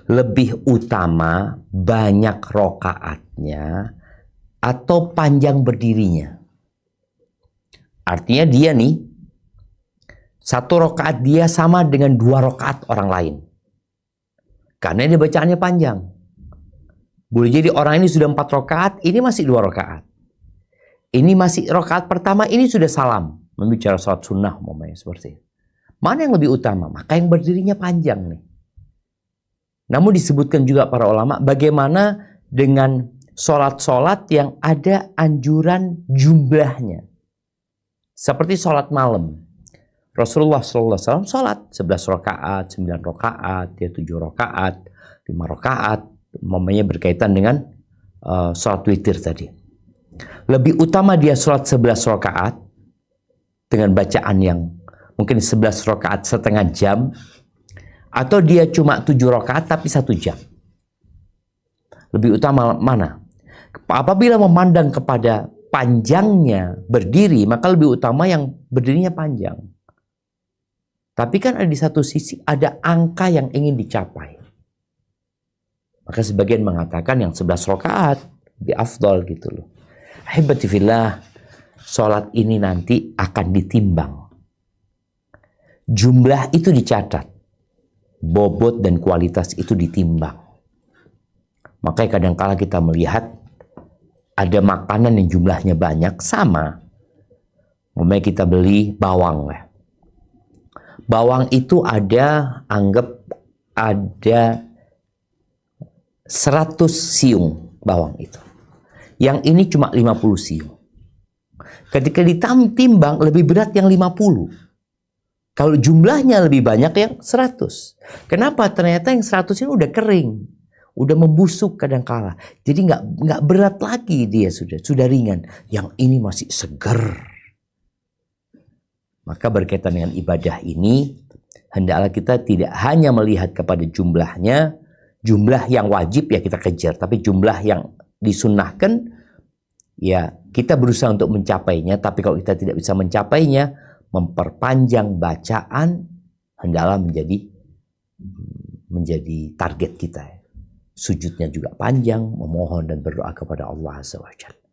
Speaker 2: Lebih utama banyak rokaatnya atau panjang berdirinya. Artinya dia nih, satu rokaat dia sama dengan 2 rokaat orang lain. Karena dia bacaannya panjang. Boleh jadi orang ini sudah 4 rokaat, ini masih 2 rokaat. Ini masih rokaat pertama, ini sudah salam. Membicara sholat sunnah umpamanya seperti itu. Mana yang lebih utama? Maka yang berdirinya panjang nih. Namun disebutkan juga para ulama bagaimana dengan sholat-sholat yang ada anjuran jumlahnya. Seperti sholat malam. Rasulullah SAW sholat 11 rakaat, 9 rakaat, 7 rakaat, 5 rakaat. Umpamanya berkaitan dengan sholat witir tadi. Lebih utama dia sholat 11 rakaat dengan bacaan yang mungkin 11 rakaat setengah jam, atau dia cuma 7 rakaat tapi 1 jam. Lebih utama mana? Apabila memandang kepada panjangnya berdiri, maka lebih utama yang berdirinya panjang. Tapi kan di satu sisi ada angka yang ingin dicapai. Maka sebagian mengatakan yang 11 rakaat lebih afdol gitu loh. Ahibati fillah, sholat ini nanti akan ditimbang. Jumlah itu dicatat. Bobot dan kualitas itu ditimbang. Makanya kadang-kala kita melihat ada makanan yang jumlahnya banyak, sama. Umpamanya kita beli bawang lah. Bawang itu anggap ada 100 siung bawang itu. Yang ini cuma 50 siung. Ketika ditimbang lebih berat yang 50. Kalau jumlahnya lebih banyak yang 100. Kenapa? Ternyata yang 100 ini udah kering. Udah membusuk kadang-kala. Jadi nggak berat lagi dia sudah ringan. Yang ini masih segar. Maka berkaitan dengan ibadah ini, hendaklah kita tidak hanya melihat kepada jumlahnya, jumlah yang wajib ya kita kejar, tapi jumlah yang disunnahkan ya kita berusaha untuk mencapainya. Tapi kalau kita tidak bisa mencapainya, memperpanjang bacaan hendaklah menjadi target kita. Sujudnya juga panjang, memohon dan berdoa kepada Allah Azza wa Jalla.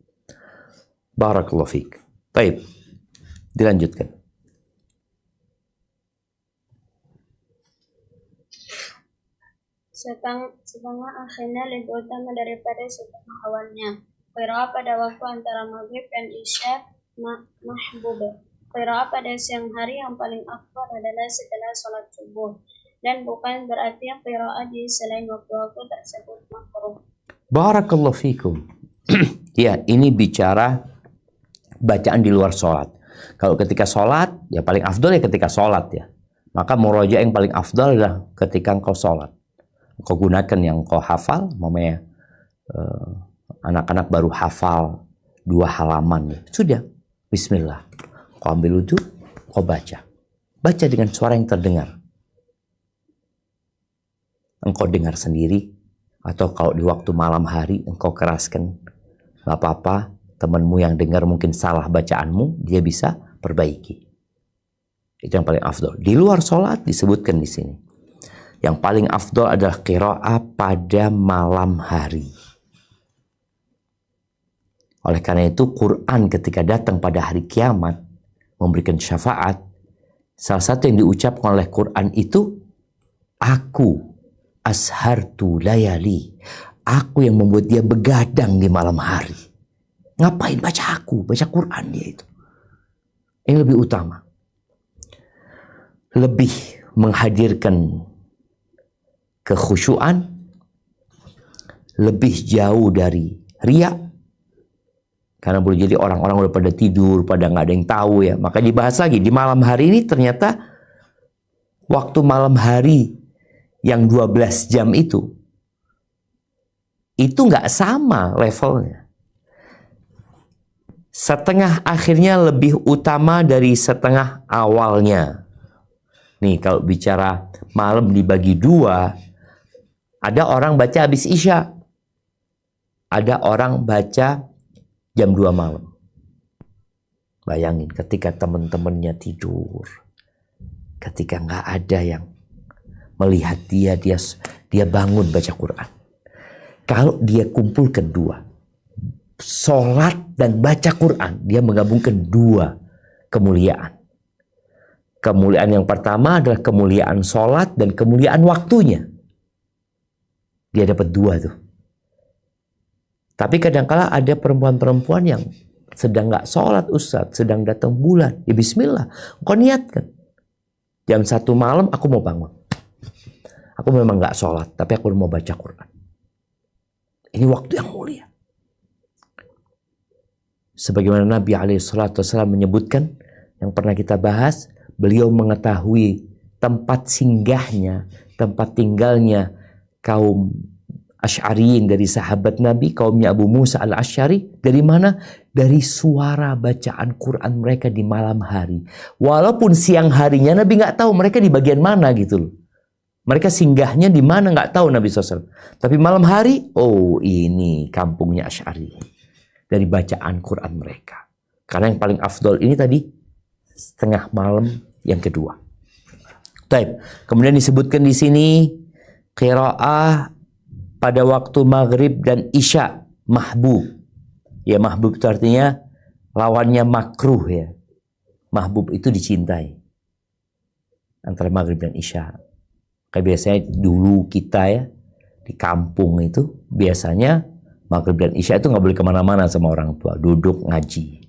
Speaker 2: Barakallahu fiik. Baik, dilanjutkan.
Speaker 3: Setengah akhirnya lebih utama daripada setengah awalnya. Qiraah pada waktu antara maghrib dan isya mahbubah. Qiraah pada siang hari yang paling afdal adalah setelah sholat subuh. Dan bukan berarti qiraah di selain waktu-waktu tersebut makruh.
Speaker 2: Barakallahu fikum. Ya, ini bicara bacaan di luar sholat. Kalau ketika sholat, ya paling afdal ya ketika sholat ya. Maka murojaah yang paling afdal adalah ketika engkau sholat. Engkau gunakan yang engkau hafal, mamanya anak-anak baru hafal 2 halaman. Sudah, bismillah. Engkau ambil wudhu, engkau baca. Baca dengan suara yang terdengar. Engkau dengar sendiri, atau kalau di waktu malam hari engkau keraskan, gak apa-apa, temanmu yang dengar mungkin salah bacaanmu, dia bisa perbaiki. Itu yang paling afdol. Di luar sholat disebutkan di sini. Yang paling afdol adalah qiraah pada malam hari. Oleh karena itu Quran ketika datang pada hari kiamat memberikan syafaat, salah satu yang diucapkan oleh Quran itu, aku ashartu layali. Aku yang membuat dia begadang di malam hari. Ngapain baca aku? Baca Quran dia itu. Ini lebih utama. Lebih menghadirkan kekhusyuan. Lebih jauh dari riya. Karena boleh jadi orang-orang udah pada tidur, pada nggak ada yang tahu ya. Maka dibahas lagi. Di malam hari ini ternyata waktu malam hari yang 12 jam itu nggak sama levelnya. Setengah akhirnya lebih utama dari setengah awalnya. Nih kalau bicara malam dibagi 2, ada orang baca habis isya, ada orang baca jam 2 malam. Bayangin ketika teman-temannya tidur, ketika nggak ada yang melihat dia bangun baca Quran. Kalau dia kumpulkan 2, sholat dan baca Quran, dia menggabungkan 2 kemuliaan. Kemuliaan yang pertama adalah kemuliaan sholat dan kemuliaan waktunya. Dia dapat 2 tuh. Tapi kadang-kala ada perempuan-perempuan yang sedang nggak sholat Ustaz, sedang datang bulan. Ya bismillah, kau niatkan. Jam 1 malam aku mau bangun. Aku memang nggak sholat, tapi aku mau baca Quran. Ini waktu yang mulia. Sebagaimana Nabi SAW menyebutkan, yang pernah kita bahas, beliau mengetahui tempat singgahnya, tempat tinggalnya kaum Asy'ariyin, dari sahabat Nabi, kaumnya Abu Musa al-Asy'ari. Dari mana? Dari suara bacaan Quran mereka di malam hari. Walaupun siang harinya Nabi nggak tahu mereka di bagian mana gitu loh. Mereka singgahnya di mana nggak tahu Nabi SAW. Tapi malam hari, oh ini kampungnya Asy'ari. Dari bacaan Quran mereka. Karena yang paling afdol ini tadi setengah malam yang kedua. Taib. Kemudian disebutkan di sini qiraah pada waktu maghrib dan isya mahbub. Ya, mahbub itu artinya lawannya makruh ya. Mahbub itu dicintai. Antara maghrib dan isya. Kayak biasanya dulu kita ya di kampung itu biasanya maghrib dan isya itu nggak boleh kemana-mana sama orang tua. Duduk ngaji.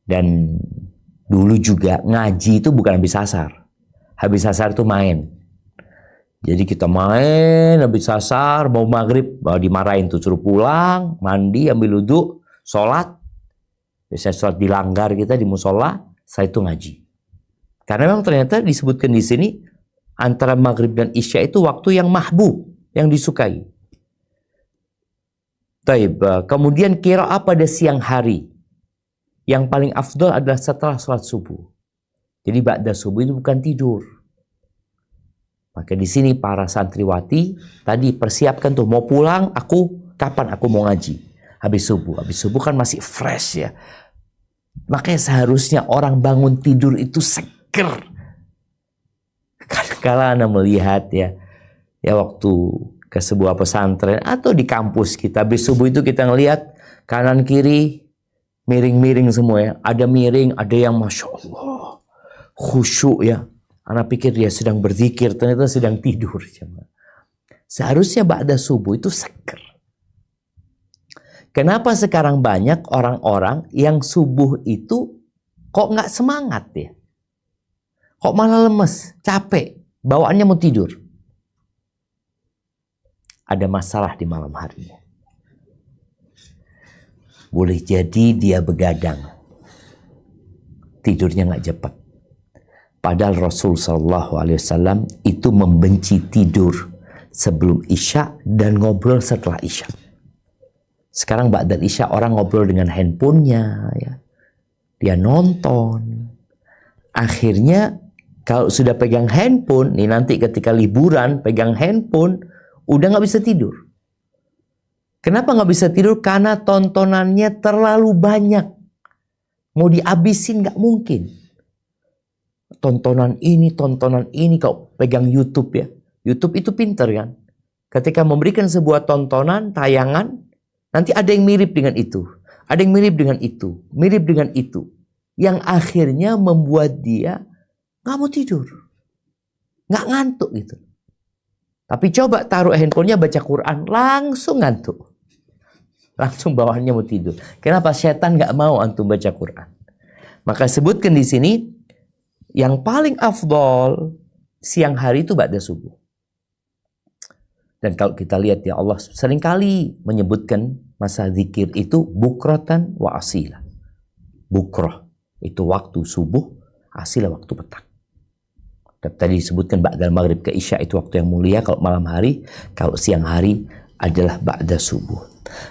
Speaker 2: Dan dulu juga ngaji itu bukan habis asar. Habis asar itu main. Jadi kita main, habis asar, mau maghrib, mau dimarahin tuh, suruh pulang, mandi, ambil wudhu, sholat. Biasanya sholat dilanggar kita di musola, saya itu ngaji. Karena memang ternyata disebutkan di sini, antara maghrib dan isya itu waktu yang mahbub, yang disukai. Taib. Kemudian qiraah pada siang hari. Yang paling afdol adalah setelah sholat subuh. Jadi ba'da subuh itu bukan tidur. Maka di sini para santriwati tadi persiapkan tuh mau pulang, kapan aku mau ngaji? Habis subuh. Habis subuh kan masih fresh ya. Makanya seharusnya orang bangun tidur itu seger. Kadang-kala Anda melihat ya waktu ke sebuah pesantren atau di kampus kita habis subuh itu kita ngelihat kanan kiri miring-miring semua ya. Ada miring, ada yang Masya Allah khusyuk ya. Anak pikir dia sedang berzikir, ternyata sedang tidur. Seharusnya ba'da subuh itu seger. Kenapa sekarang banyak orang-orang yang subuh itu kok nggak semangat ya? Kok malah lemes, capek, bawaannya mau tidur? Ada masalah di malam harinya. Boleh jadi dia begadang. Tidurnya nggak cepat. Padahal Rasul SAW itu membenci tidur sebelum isya dan ngobrol setelah isya. Sekarang ba'da isya orang ngobrol dengan handphonenya, ya. Dia nonton. Akhirnya kalau sudah pegang handphone, nih nanti ketika liburan pegang handphone, udah nggak bisa tidur. Kenapa nggak bisa tidur? Karena tontonannya terlalu banyak. Mau dihabisin nggak mungkin. Tontonan ini, kau pegang YouTube ya. YouTube itu pinter kan. Ketika memberikan sebuah tontonan, tayangan, nanti ada yang mirip dengan itu. Ada yang mirip dengan itu. Mirip dengan itu. Yang akhirnya membuat dia nggak mau tidur. Nggak ngantuk gitu. Tapi coba taruh handphonenya baca Quran, langsung ngantuk. Langsung bawaannya mau tidur. Kenapa? Setan nggak mau antum baca Quran. Maka sebutkan di sini, yang paling afdol siang hari itu ba'da subuh. Dan kalau kita lihat ya Allah seringkali menyebutkan masa zikir itu bukrotan wa asila. Bukroh itu waktu subuh, asila waktu petang. Dan tadi disebutkan ba'dal maghrib ke isya itu waktu yang mulia kalau malam hari, kalau siang hari adalah ba'da subuh.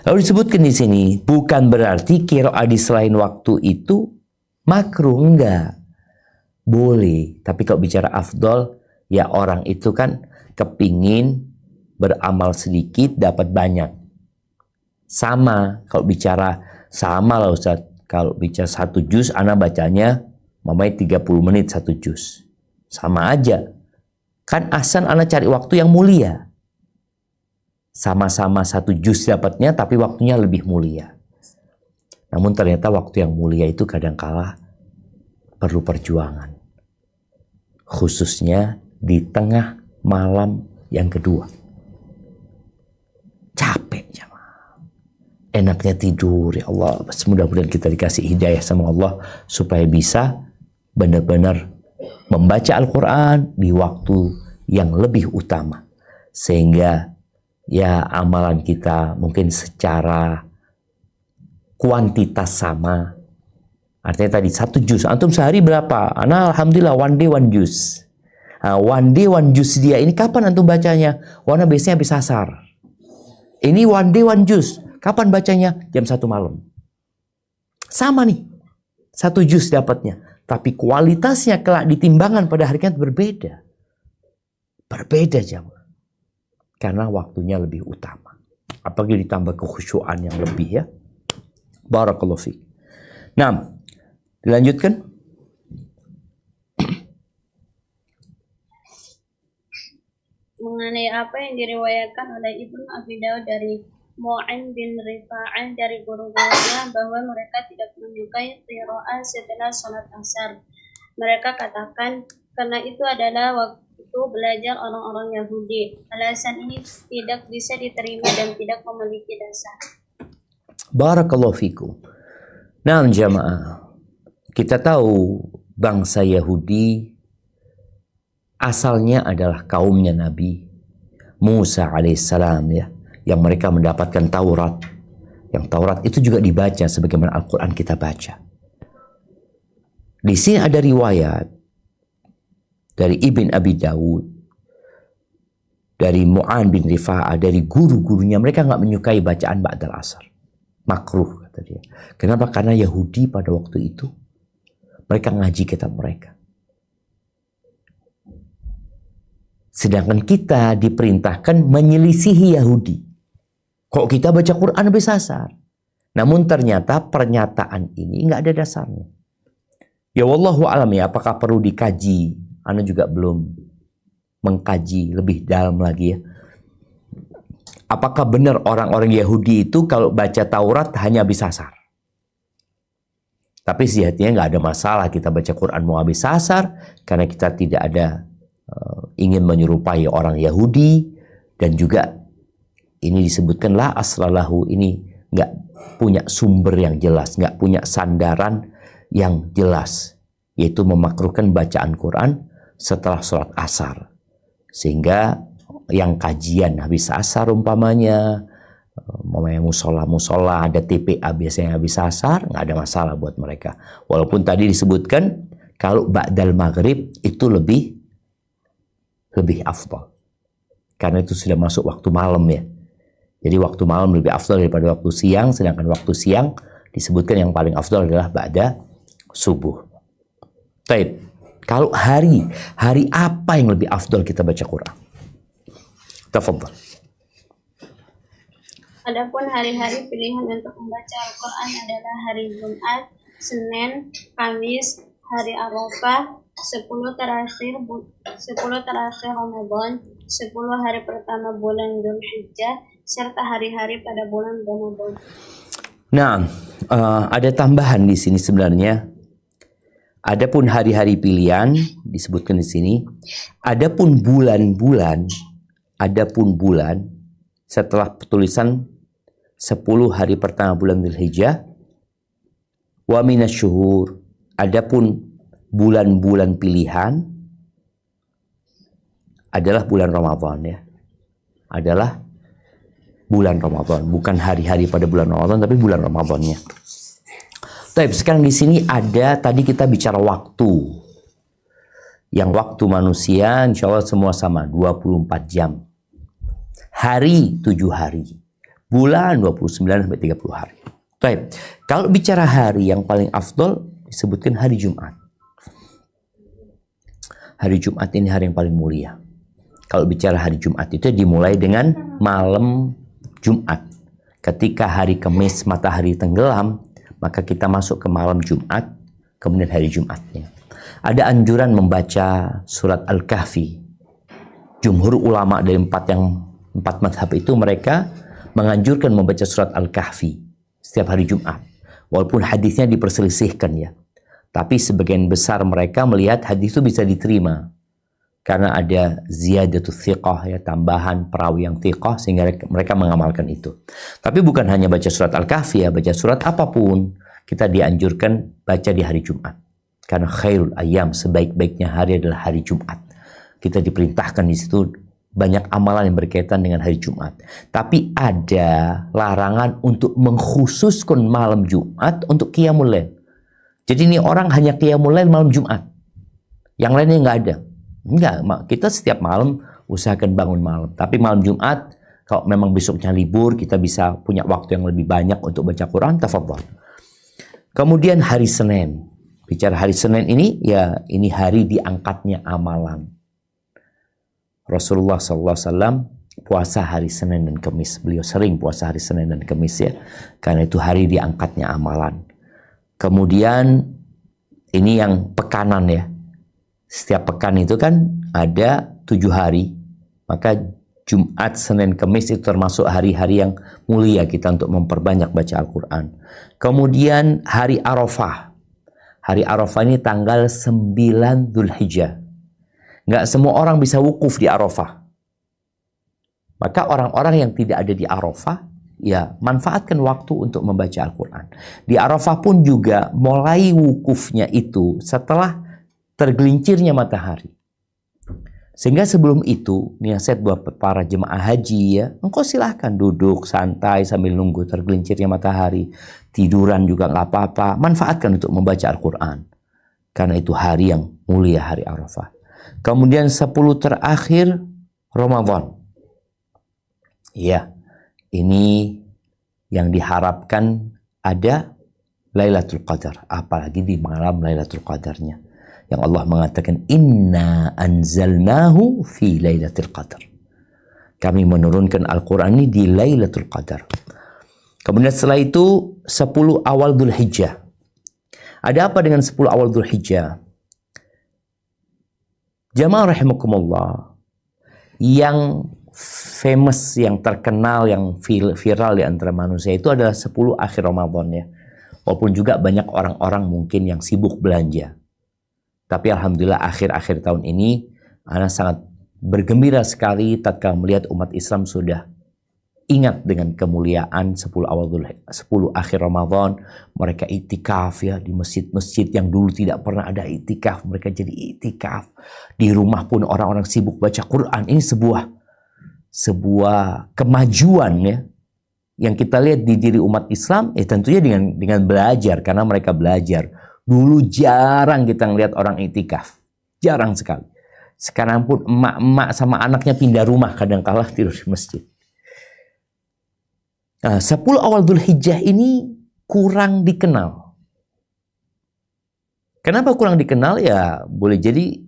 Speaker 2: Lalu disebutkan di sini bukan berarti qiraah di selain waktu itu makruh, enggak. Boleh, tapi kalau bicara afdol, ya orang itu kan kepingin beramal sedikit dapat banyak. Sama, kalau bicara sama lah Ustaz. Kalau bicara 1 juz, anak bacanya mamanya 30 menit 1 juz. Sama aja. Kan asan anak cari waktu yang mulia. Sama-sama 1 juz dapatnya, tapi waktunya lebih mulia. Namun ternyata waktu yang mulia itu kadangkala perlu perjuangan. Khususnya di tengah malam yang kedua. Capek jemaah. Enaknya tidur ya Allah. Mudah-mudahan kita dikasih hidayah sama Allah supaya bisa benar-benar membaca Al-Quran di waktu yang lebih utama. Sehingga ya amalan kita mungkin secara kuantitas sama. Artinya tadi 1 juz. Antum sehari berapa? Ana alhamdulillah one day 1 juz. One day 1 juz dia ini kapan antum bacanya? Wana biasanya habis asar. Ini one day one juz. Kapan bacanya? Jam 1 malam. Sama nih. 1 juz dapatnya. Tapi kualitasnya kelak ditimbangan pada hari kiamat berbeda. Berbeda jamaah. Karena waktunya lebih utama. Apalagi ditambah kekhusyuan yang lebih ya. Barakallahu fiik. Nah, dilanjutkan.
Speaker 3: Mengenai apa yang diriwayatkan oleh Ibnu Abi Daud dari Mu'in bin Rifa'ah dari guru-gurunya bahwa mereka tidak menyukai qiraah setelah sholat asar. Mereka katakan karena itu adalah waktu belajar orang-orang Yahudi. Alasan ini tidak bisa diterima dan tidak memiliki dasar.
Speaker 2: Barakallahu fikum. Nah jamaah, kita tahu bangsa Yahudi asalnya adalah kaumnya Nabi Musa alaihissalam ya, yang mereka mendapatkan Taurat. Yang Taurat itu juga dibaca sebagaimana Al-Quran kita baca. Di sini ada riwayat dari Ibn Abi Daud, dari Mu'an bin Rifa'ah, dari guru-gurunya, mereka nggak menyukai bacaan ba'dal asar. Makruh kata dia. Kenapa? Karena Yahudi pada waktu itu mereka ngaji kitab mereka. Sedangkan kita diperintahkan menyelisihi Yahudi. Kok kita baca Quran habis asar? Namun ternyata pernyataan ini nggak ada dasarnya. Ya wallahu alam ya, apakah perlu dikaji? Ana juga belum mengkaji lebih dalam lagi ya. Apakah benar orang-orang Yahudi itu kalau baca Taurat hanya habis asar? Tapi sejatinya nggak ada masalah kita baca Quran mau habis asar, karena kita tidak ada ingin menyerupai orang Yahudi, dan juga ini disebutkan la aslalahu, ini nggak punya sumber yang jelas, nggak punya sandaran yang jelas, yaitu memakruhkan bacaan Quran setelah sholat asar. Sehingga yang kajian habis asar umpamanya musola ada TPA biasanya habis asar, nggak ada masalah buat mereka. Walaupun tadi disebutkan kalau ba'dal maghrib itu lebih afdal, karena itu sudah masuk waktu malam ya. Jadi waktu malam lebih afdal daripada waktu siang, sedangkan waktu siang disebutkan yang paling afdal adalah ba'da subuh. Baik, kalau hari apa yang lebih afdal kita baca Quran? Tafadhal.
Speaker 3: Adapun hari-hari pilihan untuk membaca Al-Quran adalah hari Jumat, Senin, Kamis, hari Arafah, 10 terakhir Ramadan, 10 hari pertama bulan Dzulhijjah, serta hari-hari pada bulan Ramadan.
Speaker 2: Nah, ada tambahan di sini sebenarnya. Adapun hari-hari pilihan disebutkan di sini. Adapun bulan setelah tulisan 10 hari pertama bulan Dzulhijjah, wa minasyuhur, adapun bulan-bulan pilihan adalah bulan Ramadan ya. Adalah bulan Ramadan, bukan hari-hari pada bulan Ramadan tapi bulan Ramadannya. Tapi sekarang di sini ada, tadi kita bicara waktu. Yang waktu manusia insya Allah semua sama, 24 jam. Hari 7 hari. Bulan 29 sampai 30 hari. Baik, kalau bicara hari yang paling afdol disebutkan hari Jumat. Hari Jumat ini hari yang paling mulia. Kalau bicara hari Jumat itu dimulai dengan malam Jumat. Ketika hari Kamis matahari tenggelam, maka kita masuk ke malam Jumat, kemudian hari Jumatnya. Ada anjuran membaca surat Al-Kahfi. Jumhur ulama dari empat mazhab itu mereka menganjurkan membaca surat Al-Kahfi setiap hari Jumat. Walaupun hadisnya diperselisihkan ya. Tapi sebagian besar mereka melihat hadis itu bisa diterima. Karena ada ziyadatul thiqah ya, tambahan perawi yang thiqah, sehingga mereka mengamalkan itu. Tapi bukan hanya baca surat Al-Kahfi ya, baca surat apapun kita dianjurkan baca di hari Jumat. Karena khairul ayyam, sebaik-baiknya hari adalah hari Jumat. Kita diperintahkan di situ banyak amalan yang berkaitan dengan hari Jumat. Tapi ada larangan untuk mengkhususkan malam Jumat untuk qiyamul lail. Jadi ini orang hanya qiyamul lail malam Jumat. Yang lainnya nggak ada. Enggak, kita setiap malam usahakan bangun malam. Tapi malam Jumat Kalau memang besoknya libur, kita bisa punya waktu yang lebih banyak untuk baca Quran, tafadhol. Kemudian hari Senin. Bicara hari Senin ini, ya ini hari diangkatnya amalan. Rasulullah SAW puasa hari Senin dan Kamis. Beliau sering puasa hari Senin dan Kamis ya. Karena itu hari diangkatnya amalan. Kemudian ini yang pekanan ya. Setiap pekan itu kan ada 7 hari. Maka Jumat, Senin, Kamis itu termasuk hari-hari yang mulia kita untuk memperbanyak baca Al-Quran. Kemudian hari Arafah. Hari Arafah ini tanggal 9 Dzulhijjah. Nggak semua orang bisa wukuf di Arafah. Maka orang-orang yang tidak ada di Arafah, ya manfaatkan waktu untuk membaca Al-Quran. Di Arafah pun juga mulai wukufnya itu setelah tergelincirnya matahari. Sehingga sebelum itu, nasihat buat para jemaah haji ya, engkau silahkan duduk santai sambil nunggu tergelincirnya matahari. Tiduran juga nggak apa-apa. Manfaatkan untuk membaca Al-Quran. Karena itu hari yang mulia, hari Arafah. Kemudian 10 terakhir Ramadan. Ya, ini yang diharapkan ada Lailatul Qadar. Apalagi di malam Lailatul Qadarnya. Yang Allah mengatakan, Inna anzalnahu fi Lailatul Qadar. Kami menurunkan Al-Quran ini di Lailatul Qadar. Kemudian setelah itu 10 awal Dzulhijjah. Ada apa dengan 10 awal Dzulhijjah? Jamaah rahimakumullah, yang famous, yang terkenal, yang viral di antara manusia itu adalah 10 akhir Ramadan ya. Walaupun juga banyak orang-orang mungkin yang sibuk belanja. Tapi alhamdulillah akhir-akhir tahun ini ana sangat bergembira sekali tatkala melihat umat Islam sudah ingat dengan kemuliaan 10 akhir Ramadan. Mereka itikaf ya di masjid-masjid yang dulu tidak pernah ada itikaf, mereka jadi itikaf. Di rumah pun orang-orang sibuk baca Quran. Ini sebuah kemajuan ya yang kita lihat di diri umat Islam, tentunya dengan belajar, karena mereka belajar. Dulu jarang kita ngelihat orang itikaf, jarang sekali. Sekarang pun emak-emak sama anaknya pindah rumah, kadang-kala tidur di masjid. Nah, 10 awal Dzulhijjah ini kurang dikenal. Kenapa kurang dikenal? Ya boleh jadi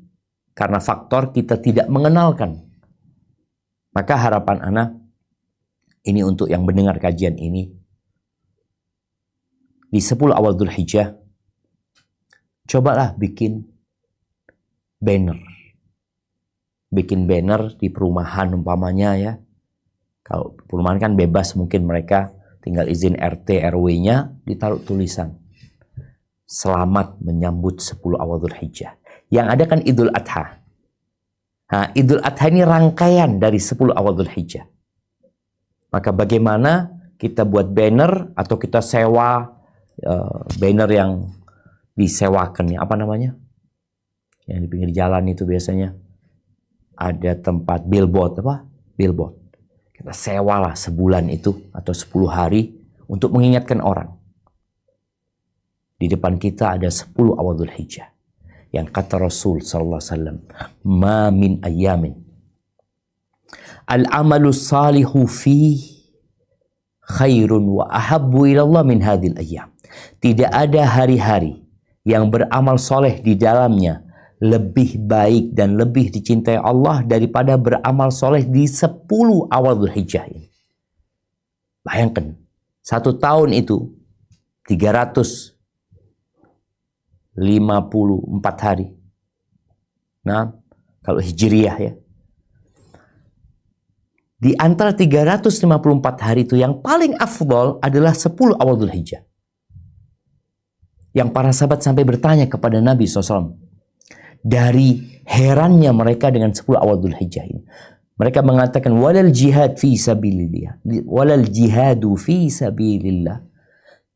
Speaker 2: karena faktor kita tidak mengenalkan. Maka harapan anak ini untuk yang mendengar kajian ini, di 10 awal Dzulhijjah, cobalah bikin banner. Bikin banner di perumahan umpamanya ya. Kalau perumahan kan bebas, mungkin mereka tinggal izin RT RW-nya, ditaruh tulisan selamat menyambut 10 awal Dzulhijjah. Yang ada kan Idul Adha. Nah, Idul Adha ini rangkaian dari 10 awal Dzulhijjah. Maka bagaimana kita buat banner atau kita sewa banner yang disewakan ya, apa namanya? Yang di pinggir jalan itu biasanya ada tempat billboard apa? Billboard. Kita sewalah sebulan itu atau 10 hari untuk mengingatkan orang. Di depan kita ada 10 awal Dzulhijjah. Yang kata Rasul sallallahu alaihi wasallam, "Ma min ayyamin al-amalu salihu fi khairun wa ahabbu ila Allah min hadhil ayyam." Tidak ada hari-hari yang beramal soleh di dalamnya lebih baik dan lebih dicintai Allah daripada beramal soleh di 10 awal Dzulhijjah ini. Bayangkan, 1 tahun itu 354 hari. Nah, kalau Hijriyah ya. Di antara 354 hari itu yang paling afdol adalah 10 awal Dzulhijjah. Yang para sahabat sampai bertanya kepada Nabi SAW. Dari herannya mereka dengan 10 awal Dzulhijjah ini. Mereka mengatakan, walal jihad fi sabilillah. Walal jihadu fi sabilillah.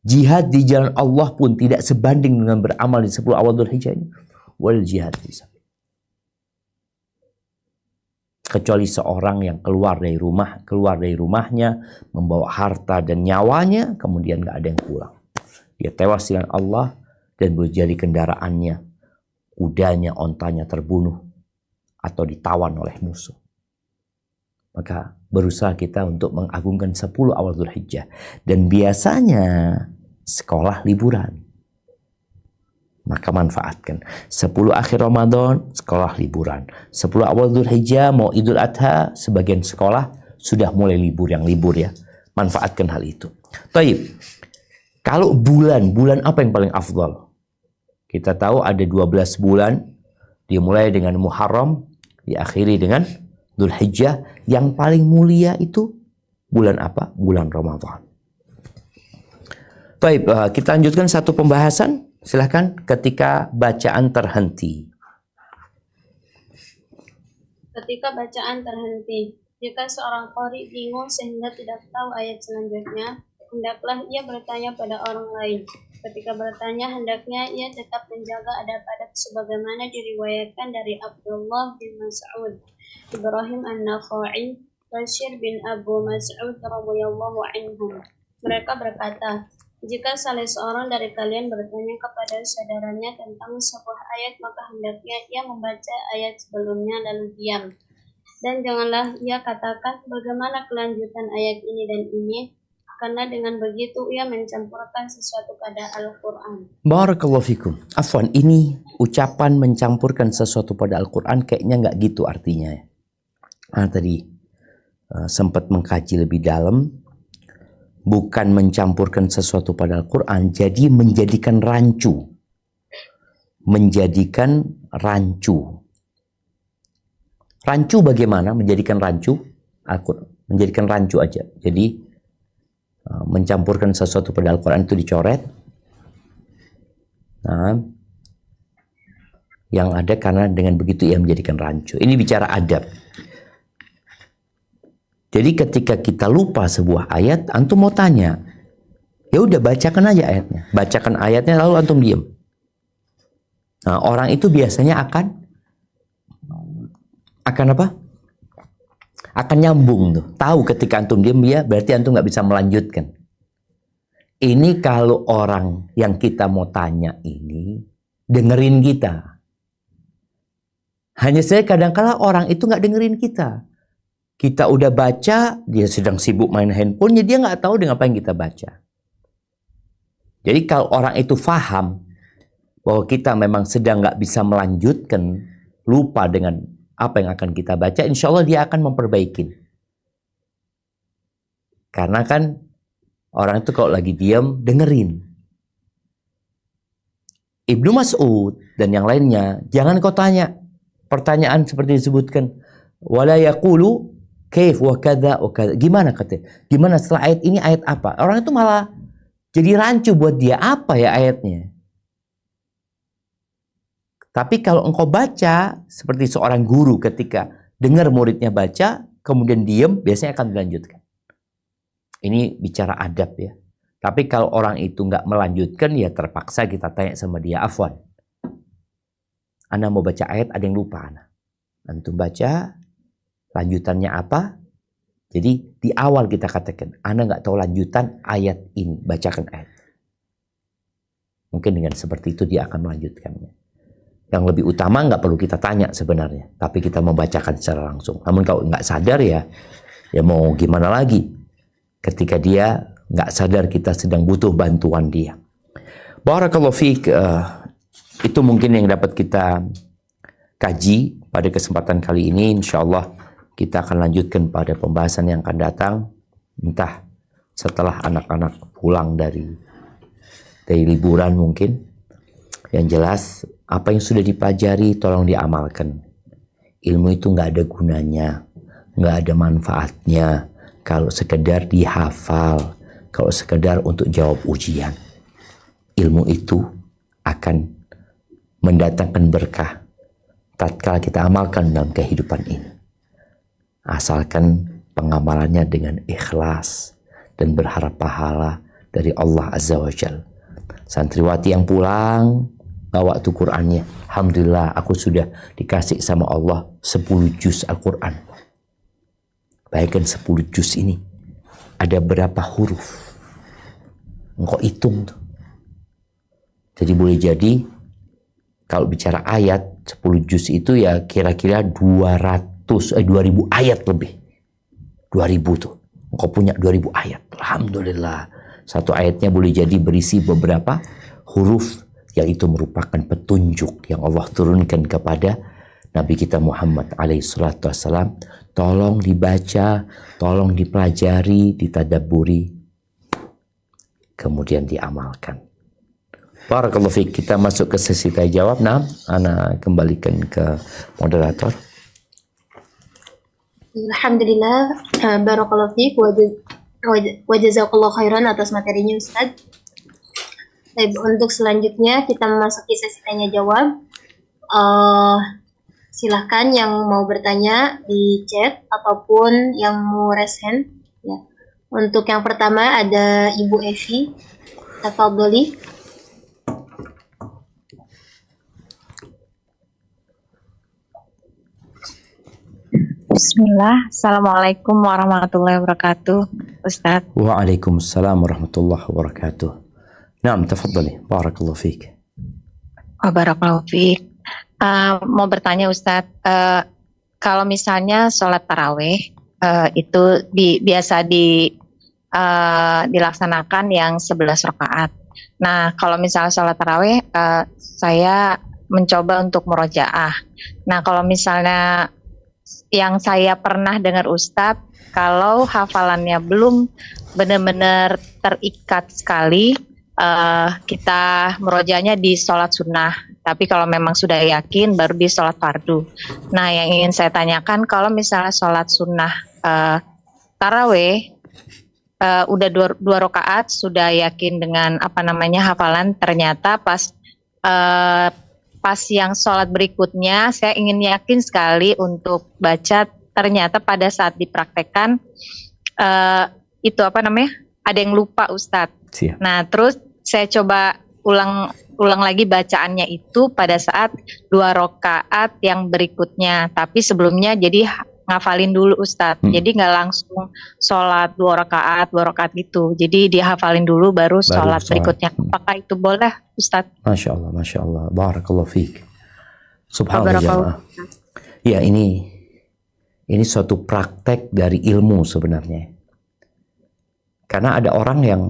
Speaker 2: Jihad di jalan Allah pun tidak sebanding dengan beramal di 10 awal Dzulhijjah ini. Walal jihad fi sabilillah. Kecuali seorang yang keluar dari rumahnya, membawa harta dan nyawanya, kemudian gak ada yang pulang. Dia tewas dengan Allah dan menjadi kendaraannya. Kudanya, ontanya terbunuh atau ditawan oleh musuh. Maka berusaha kita untuk mengagungkan 10 awal Dzulhijjah. Dan biasanya sekolah liburan. Maka manfaatkan. 10 akhir Ramadan, sekolah liburan. 10 awal Dzulhijjah, mau Idul Adha, sebagian sekolah sudah mulai libur, yang libur ya. Manfaatkan hal itu. Taib. Kalau bulan apa yang paling afdal? Kita tahu ada 12 bulan, dimulai dengan Muharram, diakhiri dengan Dzulhijjah. Yang paling mulia itu bulan apa? Bulan Ramadan. Baik, kita lanjutkan satu pembahasan. Silahkan ketika bacaan terhenti.
Speaker 3: Ketika bacaan terhenti, jika seorang qari bingung sehingga tidak tahu ayat selanjutnya, hendaklah ia bertanya pada orang lain. Ketika bertanya, hendaknya ia tetap menjaga adab-adab sebagaimana diriwayatkan dari Abdullah bin Mas'ud, Ibrahim An-Nakha'i, Bashir bin Abu Mas'ud radhiyallahu anhum. Mereka berkata, jika salah seorang dari kalian bertanya kepada saudaranya tentang sebuah ayat, maka hendaknya ia membaca ayat sebelumnya lalu diam. Dan janganlah ia katakan bagaimana kelanjutan ayat ini dan ini, karena dengan begitu ia mencampurkan sesuatu pada Al-Quran.
Speaker 2: Barakallahu fikum. Afwan, ini ucapan mencampurkan sesuatu pada Al-Quran kayaknya nggak gitu artinya. Tadi sempat mengkaji lebih dalam. Bukan mencampurkan sesuatu pada Al-Quran, jadi menjadikan rancu. Menjadikan rancu. Rancu bagaimana? Menjadikan rancu? Al-Quran. Menjadikan rancu aja. Jadi mencampurkan sesuatu pada Al-Quran itu dicoret. Nah, yang ada karena dengan begitu ia menjadikan rancu. Ini bicara adab. Jadi ketika kita lupa sebuah ayat, antum mau tanya, ya udah bacakan aja ayatnya. Bacakan ayatnya lalu antum diam. Nah, orang itu biasanya akan apa? Akan nyambung tuh. Tahu ketika antum diam ya berarti antum nggak bisa melanjutkan. Ini kalau orang yang kita mau tanya ini dengerin kita. Hanya saja kadang-kala orang itu nggak dengerin kita. Kita udah baca, dia sedang sibuk main handphonenya, dia nggak tahu dengan apa yang kita baca. Jadi kalau orang itu faham bahwa kita memang sedang nggak bisa melanjutkan, lupa dengan apa yang akan kita baca, insya Allah dia akan memperbaiki. Karena kan orang itu kalau lagi diam, dengerin. Ibnu Mas'ud dan yang lainnya, jangan kau tanya pertanyaan seperti disebutkan, wala yaqulu kaif wa kadza wa kadza. Gimana katanya? Gimana setelah ayat ini ayat apa? Orang itu malah jadi rancu buat dia, apa ya ayatnya? Tapi kalau engkau baca seperti seorang guru ketika dengar muridnya baca, kemudian diam, biasanya akan dilanjutkan. Ini bicara adab ya. Tapi kalau orang itu nggak melanjutkan, ya terpaksa kita tanya sama dia, afwan. Ana mau baca ayat, ada yang lupa ana. Antum baca, lanjutannya apa? Jadi di awal kita katakan, ana nggak tahu lanjutan ayat ini, bacakan ayat. Mungkin dengan seperti itu dia akan melanjutkannya. Yang lebih utama nggak perlu kita tanya sebenarnya, tapi kita membacakan secara langsung. Namun kalau nggak sadar ya mau gimana lagi? Ketika dia nggak sadar kita sedang butuh bantuan dia. Barakallahu fiik. Itu mungkin yang dapat kita kaji pada kesempatan kali ini. Insya Allah kita akan lanjutkan pada pembahasan yang akan datang. Entah setelah anak-anak pulang dari liburan mungkin. Yang jelas apa yang sudah dipelajari tolong diamalkan. Ilmu itu nggak ada gunanya, nggak ada manfaatnya kalau sekedar dihafal, kalau sekedar untuk jawab ujian. Ilmu itu akan mendatangkan berkah tatkala kita amalkan dalam kehidupan ini. Asalkan pengamalannya dengan ikhlas dan berharap pahala dari Allah Azza wa Jalla. Santriwati yang pulang bawa tuh Qur'annya. Alhamdulillah aku sudah dikasih sama Allah 10 juz Al-Quran. Bayangkan 10 juz ini ada berapa huruf? Engkau hitung tuh. Jadi boleh jadi kalau bicara ayat 10 juz itu ya kira-kira 2000 ayat lebih. 2000 tuh. Engkau punya 2000 ayat. Alhamdulillah. Satu ayatnya boleh jadi berisi beberapa huruf yang itu merupakan petunjuk yang Allah turunkan kepada Nabi kita Muhammad alaihi salatu wassalam. Tolong dibaca, tolong dipelajari, ditadabburi, kemudian diamalkan. Barakallahu fiik. Kita masuk ke sesi tanya jawab. Nah, ana kembalikan ke moderator.
Speaker 4: Alhamdulillah, barakallahu fiik wa jazakallahu khairan atas materinya Ustaz. Baik, untuk selanjutnya kita memasuki sesi tanya jawab. Silahkan yang mau bertanya di chat ataupun yang mau raise hand. Ya. Untuk yang pertama ada Ibu Evi. Tafadholi.
Speaker 5: Bismillah, Assalamualaikum warahmatullahi wabarakatuh, Ustaz.
Speaker 2: Waalaikumsalam warahmatullahi wabarakatuh. Naam, tafadhali. Barakallahu fiik.
Speaker 5: Barakallahu fiik. Mau bertanya Ustaz, kalau misalnya sholat taraweh itu biasa dilaksanakan yang 11 rakaat. Nah, kalau misalnya sholat taraweh, saya mencoba untuk murojaah. Nah, kalau misalnya yang saya pernah dengar Ustadz, kalau hafalannya belum benar-benar terikat sekali, kita merojanya di sholat sunnah. Tapi kalau memang sudah yakin, baru di sholat fardu. Nah, yang ingin saya tanyakan, kalau misalnya sholat sunnah taraweh, udah dua rakaat, sudah yakin dengan hafalan, ternyata pas yang sholat berikutnya, saya ingin yakin sekali untuk baca, ternyata pada saat dipraktekkan, ada yang lupa Ustadz.
Speaker 2: Siap.
Speaker 5: Nah, terus saya coba ulang lagi bacaannya itu pada saat 2 rakaat yang berikutnya. Tapi sebelumnya jadi ngafalin dulu Ustadz. Jadi nggak langsung sholat 2 rakaat gitu. Jadi dihafalin dulu baru sholat berikutnya. Apakah itu boleh Ustadz?
Speaker 2: Masya Allah. Barakallahu fiik. Subhanallah jamaah. Ya, ini suatu praktek dari ilmu sebenarnya. Karena ada orang yang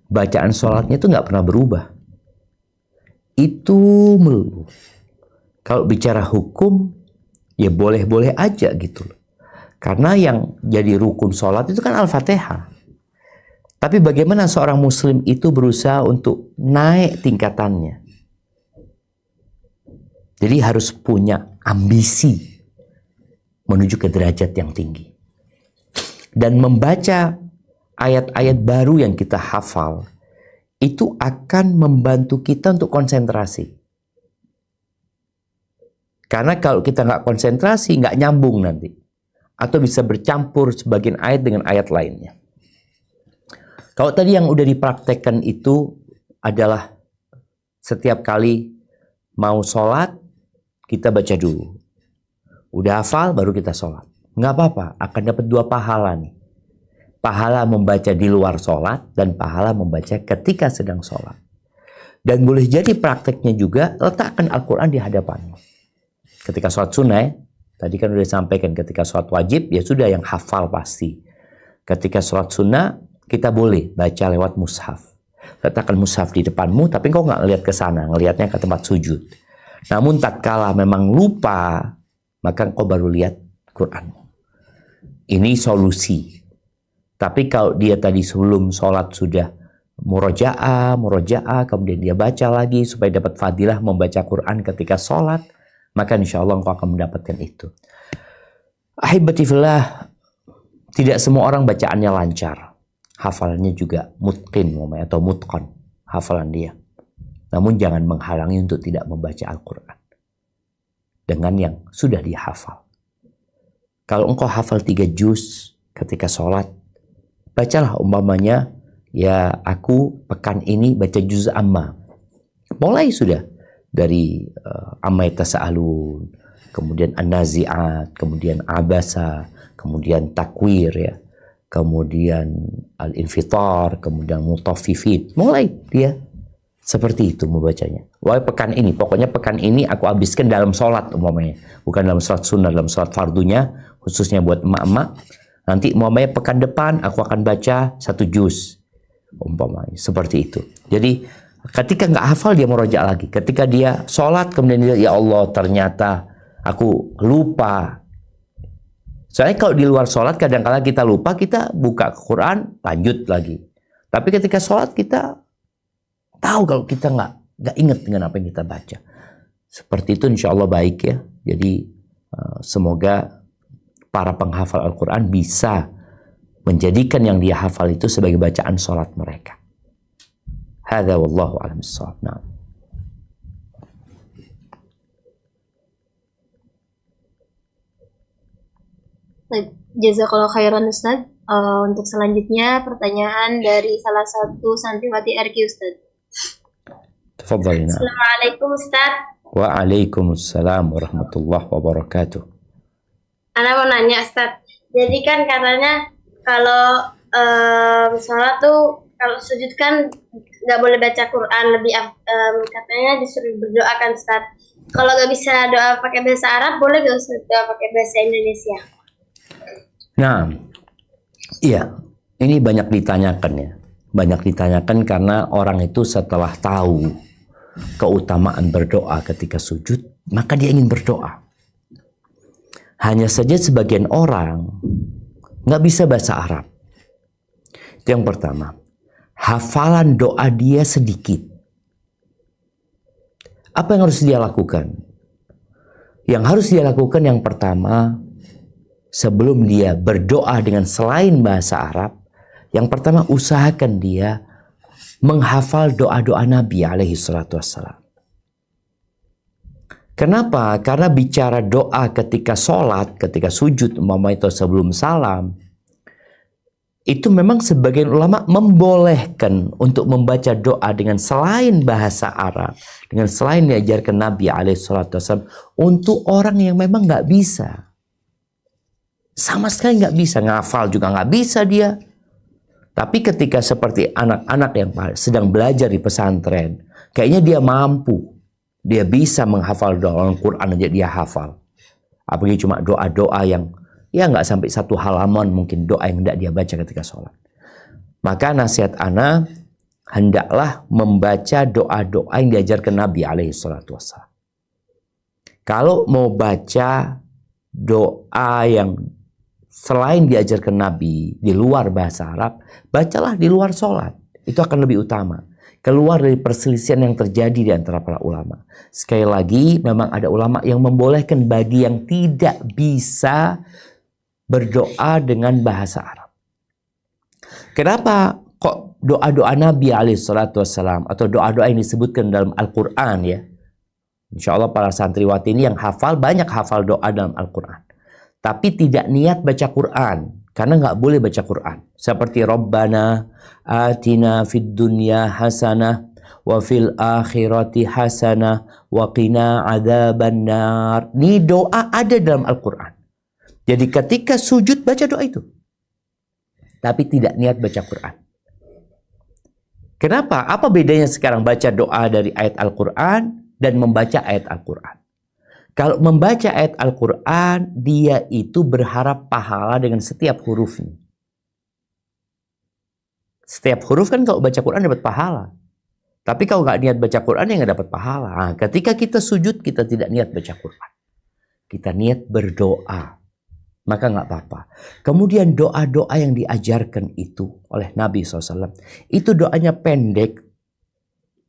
Speaker 2: bacaan sholatnya itu nggak pernah berubah. Itu melulu. Kalau bicara hukum, ya boleh-boleh aja gitu loh. Karena yang jadi rukun sholat itu kan Al-Fatihah. Tapi bagaimana seorang muslim itu berusaha untuk naik tingkatannya? Jadi harus punya ambisi menuju ke derajat yang tinggi. Dan membaca ayat-ayat baru yang kita hafal, itu akan membantu kita untuk konsentrasi. Karena kalau kita nggak konsentrasi, nggak nyambung nanti. Atau bisa bercampur sebagian ayat dengan ayat lainnya. Kalau tadi yang udah dipraktekkan itu adalah setiap kali mau sholat, kita baca dulu. Udah hafal, baru kita sholat. Nggak apa-apa, akan dapat 2 pahala nih. Pahala membaca di luar sholat dan pahala membaca ketika sedang sholat. Dan boleh jadi prakteknya juga letakkan Al-Quran di hadapanmu. Ketika sholat sunnah, tadi kan udah disampaikan, ketika sholat wajib ya sudah yang hafal pasti. Ketika sholat sunnah kita boleh baca lewat mushaf. Letakkan mushaf di depanmu, tapi kau nggak ngelihat ke sana, ngelihatnya ke tempat sujud. Namun tatkala memang lupa, maka kau baru lihat Quranmu. Ini solusi. Tapi kalau dia tadi sebelum sholat sudah murojaah, kemudian dia baca lagi supaya dapat fadilah membaca Quran ketika sholat, maka insya Allah engkau akan mendapatkan itu. Ahibati fillah, tidak semua orang bacaannya lancar. Hafalannya juga mutqin atau mutqan, hafalan dia. Namun jangan menghalangi untuk tidak membaca Al-Quran dengan yang sudah dihafal. Kalau engkau hafal 3 juz ketika sholat, bacalah umpamanya, ya aku pekan ini baca juz amma. Mulai sudah dari amma yatasaalun, kemudian an-nazi'at, kemudian abasa, kemudian takwir ya, kemudian al-infitar, kemudian mutaffifin. Mulai dia seperti itu membacanya. Wah, pekan ini, pokoknya pekan ini aku habiskan dalam sholat umpamanya, bukan dalam sholat sunnah, dalam sholat fardunya, khususnya buat emak-emak. Nanti umpamanya pekan depan aku akan baca 1 juz. Umpamanya seperti itu. Jadi ketika nggak hafal dia merojak lagi. Ketika dia sholat kemudian dia, ya Allah ternyata aku lupa. Soalnya kalau di luar sholat kadang-kala kita lupa, kita buka Quran lanjut lagi. Tapi ketika sholat kita tahu kalau kita nggak ingat dengan apa yang kita baca. Seperti itu insya Allah baik ya. Jadi semoga para penghafal Al-Quran bisa menjadikan yang dia hafal itu sebagai bacaan sholat mereka. Hadza wallahu a'lam bissawab. Nah.
Speaker 4: Jazakallah khairan Ustaz. Untuk selanjutnya pertanyaan dari salah satu santriwati RQ Ustaz.
Speaker 2: Tafadhalina.
Speaker 3: Assalamualaikum Ustaz.
Speaker 2: Waalaikumsalam warahmatullahi wabarakatuh.
Speaker 3: Ana mau nanya Ustaz. Jadi kan katanya kalau sholat tuh kalau sujud kan nggak boleh baca Quran, lebih katanya disuruh berdoa kan Ustaz. Kalau nggak bisa doa pakai bahasa Arab, boleh nggak Ustaz doa pakai bahasa Indonesia?
Speaker 2: Nah, iya, ini banyak ditanyakan ya. Banyak ditanyakan karena orang itu setelah tahu keutamaan berdoa ketika sujud, maka dia ingin berdoa. Hanya saja sebagian orang nggak bisa bahasa Arab. Itu yang pertama. Hafalan doa dia sedikit. Apa yang harus dia lakukan? Yang harus dia lakukan yang pertama, sebelum dia berdoa dengan selain bahasa Arab, yang pertama usahakan dia menghafal doa-doa Nabi alaihi salatu wassalam. Kenapa? Karena bicara doa ketika sholat, ketika sujud, umpama itu sebelum salam, itu memang sebagian ulama membolehkan untuk membaca doa dengan selain bahasa Arab, dengan selain diajarkan Nabi SAW, untuk orang yang memang nggak bisa. Sama sekali nggak bisa, ngafal juga nggak bisa dia. Tapi ketika seperti anak-anak yang sedang belajar di pesantren, kayaknya dia mampu. Dia bisa menghafal doa Al-Quran aja dia hafal. Apalagi cuma doa-doa yang ya nggak sampai 1 halaman, mungkin doa yang tidak dia baca ketika sholat. Maka nasihat ana, hendaklah membaca doa-doa yang diajarkan Nabi SAW. Kalau mau baca doa yang selain diajarkan Nabi di luar bahasa Arab, bacalah di luar sholat. Itu akan lebih utama. Keluar dari perselisihan yang terjadi di antara para ulama. Sekali lagi, memang ada ulama yang membolehkan bagi yang tidak bisa berdoa dengan bahasa Arab. Kenapa kok doa-doa Nabi SAW atau doa-doa yang disebutkan dalam Al-Quran ya? Insya Allah para santriwati ini yang hafal, banyak hafal doa dalam Al-Quran. Tapi tidak niat baca Quran. Karena nggak boleh baca Quran. Seperti Rabbana atina fid dunya hasanah wa fil akhirati hasanah wa qina adzabannar. Ini doa ada dalam Al-Quran. Jadi ketika sujud baca doa itu. Tapi tidak niat baca Quran. Kenapa? Apa bedanya sekarang baca doa dari ayat Al-Quran dan membaca ayat Al-Quran? Kalau membaca ayat Al-Quran, dia itu berharap pahala dengan setiap hurufnya. Setiap huruf kan kalau baca Quran dapat pahala. Tapi kalau nggak niat baca Quran, ya nggak dapat pahala. Nah, ketika kita sujud, kita tidak niat baca Quran. Kita niat berdoa. Maka nggak apa-apa. Kemudian doa-doa yang diajarkan itu oleh Nabi SAW. Itu doanya pendek.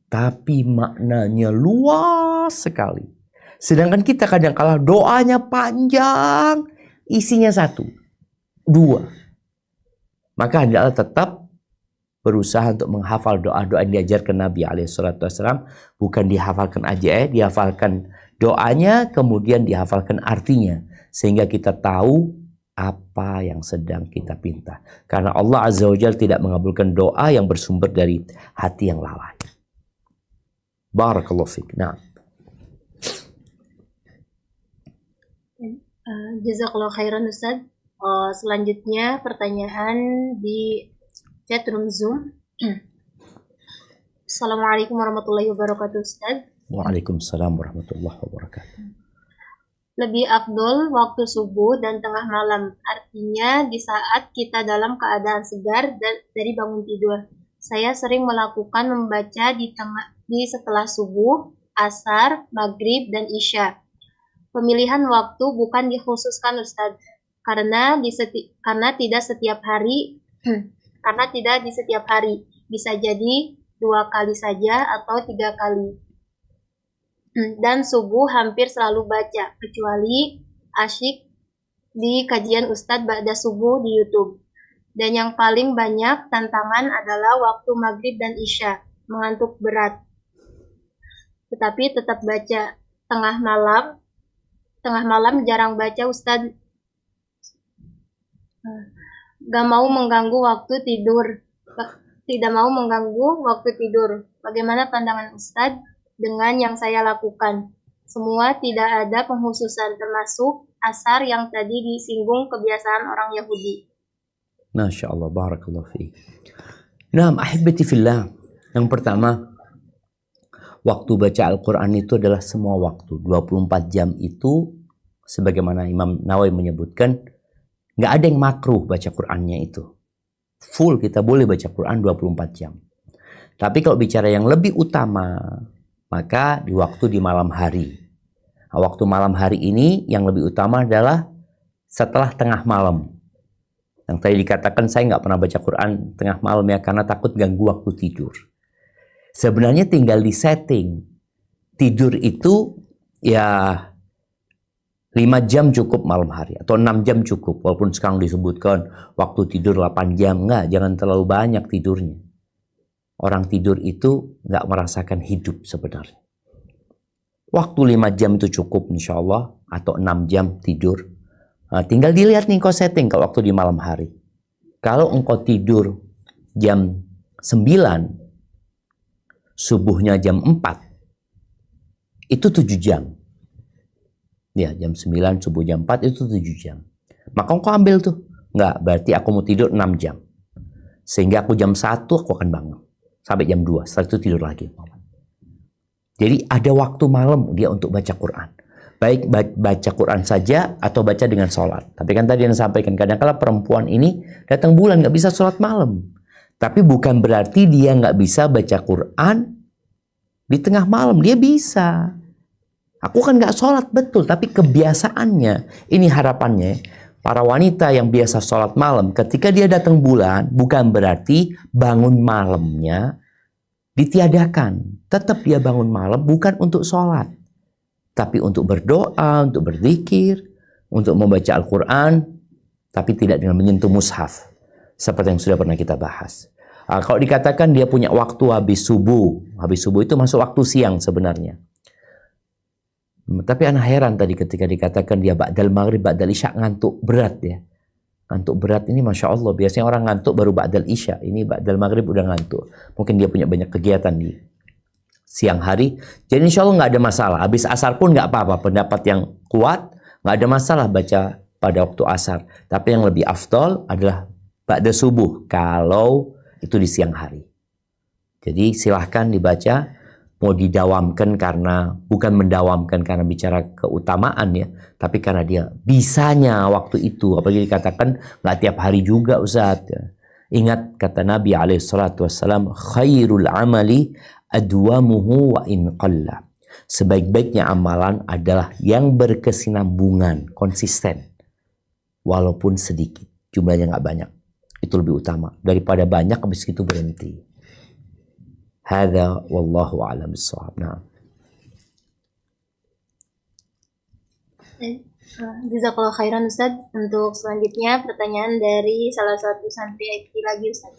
Speaker 2: Tapi maknanya luas sekali. Sedangkan kita kadang-kala doanya panjang, isinya 1, 2. Maka hendaklah tetap berusaha untuk menghafal doa-doa yang diajarkan Nabi SAW. Bukan dihafalkan aja, dihafalkan doanya, kemudian dihafalkan artinya. Sehingga kita tahu apa yang sedang kita pinta. Karena Allah Azza wa Jalla tidak mengabulkan doa yang bersumber dari hati yang lalai. Barakallahu fiik. Nah.
Speaker 4: Jazakallah khairan Ustaz. Selanjutnya pertanyaan di chatroom Zoom. Assalamualaikum warahmatullahi wabarakatuh Ustaz.
Speaker 2: Waalaikumsalam warahmatullahi wabarakatuh.
Speaker 4: Lebih afdol waktu subuh dan tengah malam, artinya di saat kita dalam keadaan segar dari bangun tidur. Saya sering melakukan membaca di setelah subuh, asar, maghrib, dan isya. Pemilihan waktu bukan dikhususkan Ustadz, karena tidak setiap hari, karena tidak di setiap hari. Bisa jadi 2 kali saja atau 3 kali. Dan subuh hampir selalu baca, kecuali asyik di kajian Ustadz Ba'da Subuh di YouTube. Dan yang paling banyak tantangan adalah waktu maghrib dan isya, mengantuk berat. Tetapi tetap baca. Tengah malam jarang baca Ustadz. Gak mau mengganggu waktu tidur. Tidak mau mengganggu waktu tidur. Bagaimana pandangan Ustadz dengan yang saya lakukan? Semua tidak ada penghususan, termasuk asar yang tadi disinggung kebiasaan orang Yahudi.
Speaker 2: Masya Allah, barakallahu fiik. Nah, ahibati fillah. Yang pertama, waktu baca Al-Quran itu adalah semua waktu. 24 jam itu, sebagaimana Imam Nawawi menyebutkan, nggak ada yang makruh baca Qurannya itu. Full kita boleh baca Quran 24 jam. Tapi kalau bicara yang lebih utama, maka di waktu di malam hari. Nah, waktu malam hari ini yang lebih utama adalah setelah tengah malam. Yang tadi dikatakan saya nggak pernah baca Quran tengah malam ya karena takut ganggu waktu tidur. Sebenarnya tinggal di setting. Tidur itu ya 5 jam cukup malam hari atau 6 jam cukup. Walaupun sekarang disebutkan waktu tidur 8 jam. Enggak, jangan terlalu banyak tidurnya. Orang tidur itu nggak merasakan hidup sebenarnya. Waktu 5 jam itu cukup insya Allah. Atau 6 jam tidur. Nah, tinggal dilihat nih engkau setting kalau waktu di malam hari. Kalau engkau tidur jam 9, subuhnya jam 4, itu 7 jam. Ya, jam 9, subuh jam 4, itu 7 jam. Maka engkau ambil tuh. Enggak, berarti aku mau tidur 6 jam. Sehingga aku jam 1, aku akan bangun. Sampai jam 2, setelah itu tidur lagi. Jadi ada waktu malam dia untuk baca Quran. Baik baca Quran saja atau baca dengan sholat. Tapi kan tadi yang sampaikan, kadang-kala perempuan ini datang bulan nggak bisa sholat malam. Tapi bukan berarti dia nggak bisa baca Quran di tengah malam. Dia bisa. Aku kan nggak sholat, betul. Tapi kebiasaannya, ini harapannya, para wanita yang biasa sholat malam, ketika dia datang bulan, bukan berarti bangun malamnya ditiadakan. Tetap dia bangun malam bukan untuk sholat. Tapi untuk berdoa, untuk berzikir, untuk membaca Al-Quran, tapi tidak dengan menyentuh mushaf. Seperti yang sudah pernah kita bahas. Kalau dikatakan dia punya waktu habis subuh itu masuk waktu siang sebenarnya. Tapi anak heran tadi ketika dikatakan dia ba'dal maghrib, ba'dal isya, ngantuk berat ya. Ngantuk berat ini Masya Allah, biasanya orang ngantuk baru ba'dal isya. Ini ba'dal maghrib udah ngantuk. Mungkin dia punya banyak kegiatan di siang hari. Jadi insya Allah nggak ada masalah. Habis asar pun nggak apa-apa. Pendapat yang kuat, nggak ada masalah baca pada waktu asar. Tapi yang lebih afdol adalah ba'da subuh. Kalau itu di siang hari. Jadi silahkan dibaca. Mau didawamkan karena, bukan mendawamkan karena bicara keutamaan ya. Tapi karena dia bisanya waktu itu. Apalagi dikatakan nggak tiap hari juga Ustaz. Ingat kata Nabi SAW, khairul amali adwamuhu wa in qalla. Sebaik-baiknya amalan adalah yang berkesinambungan, konsisten. Walaupun sedikit, jumlahnya nggak banyak. Itu lebih utama daripada banyak habis itu berhenti. Hadza wallahu a'lam bissawab. Nah.
Speaker 4: Jazakallahu khairan Ustaz. Untuk selanjutnya pertanyaan dari salah satu santri IT lagi Ustaz.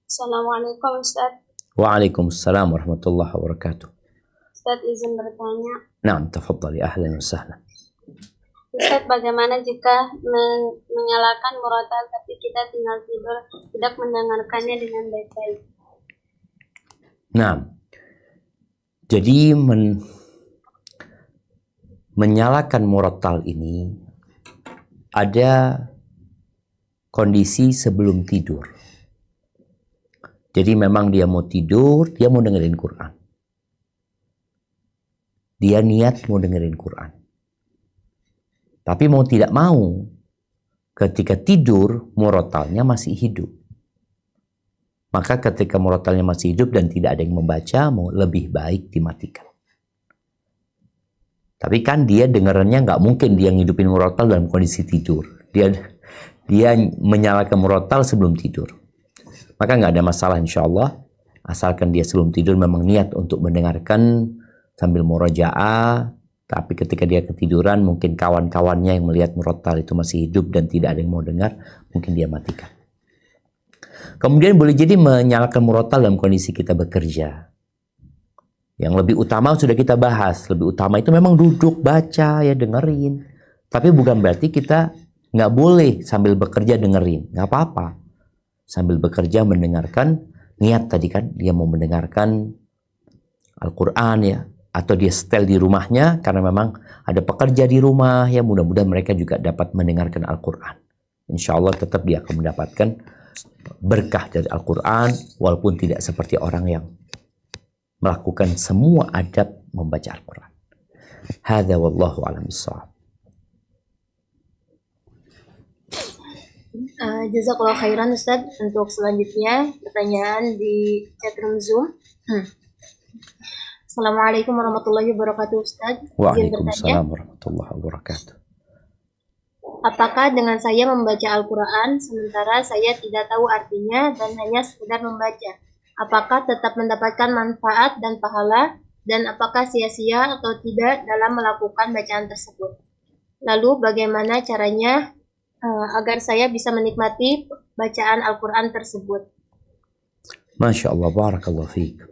Speaker 3: Assalamualaikum Ustaz.
Speaker 2: Waalaikumsalam warahmatullahi wabarakatuh.
Speaker 3: Ustaz izin bertanya.
Speaker 2: Naam, tafadhali, ahlan wa sahlan.
Speaker 3: Ustaz, bagaimana jika menyalakan murotal tapi kita tinggal tidur, tidak mendengarkannya dengan baik-baik?
Speaker 2: Nah, jadi menyalakan murotal ini ada kondisi sebelum tidur. Jadi memang dia mau tidur, dia mau dengerin Quran. Dia niat mau dengerin Quran. Tapi mau tidak mau, ketika tidur, murotalnya masih hidup. Maka ketika murotalnya masih hidup dan tidak ada yang membaca, mau lebih baik dimatikan. Tapi kan dia dengerannya nggak mungkin dia ngidupin murotal dalam kondisi tidur. Dia menyalakan murotal sebelum tidur. Maka nggak ada masalah insya Allah. Asalkan dia sebelum tidur memang niat untuk mendengarkan sambil murojaah. Tapi ketika dia ketiduran, mungkin kawan-kawannya yang melihat murotal itu masih hidup dan tidak ada yang mau dengar, mungkin dia matikan. Kemudian boleh jadi menyalakan murotal dalam kondisi kita bekerja. Yang lebih utama sudah kita bahas. Lebih utama itu memang duduk, baca, ya dengerin. Tapi bukan berarti kita nggak boleh sambil bekerja dengerin. Nggak apa-apa. Sambil bekerja mendengarkan, niat tadi kan, dia mau mendengarkan Al-Quran ya. Atau dia setel di rumahnya karena memang ada pekerja di rumah ya, mudah-mudahan mereka juga dapat mendengarkan Al-Quran. Insya Allah tetap dia akan mendapatkan berkah dari Al-Quran walaupun tidak seperti orang yang melakukan semua adab membaca Al-Quran. Hadza wallahu a'lam bishawab.
Speaker 4: Jazakallah khairan Ustaz. Untuk selanjutnya pertanyaan di chatroom Zoom. Assalamualaikum warahmatullahi wabarakatuh Ustaz.
Speaker 2: Waalaikumsalam warahmatullahi wabarakatuh.
Speaker 4: Apakah dengan saya membaca Al-Quran sementara saya tidak tahu artinya dan hanya sekedar membaca, apakah tetap mendapatkan manfaat dan pahala, dan apakah sia-sia atau tidak dalam melakukan bacaan tersebut? Lalu bagaimana caranya agar saya bisa menikmati bacaan Al-Quran tersebut?
Speaker 2: Masya Allah, barakallahu fiik.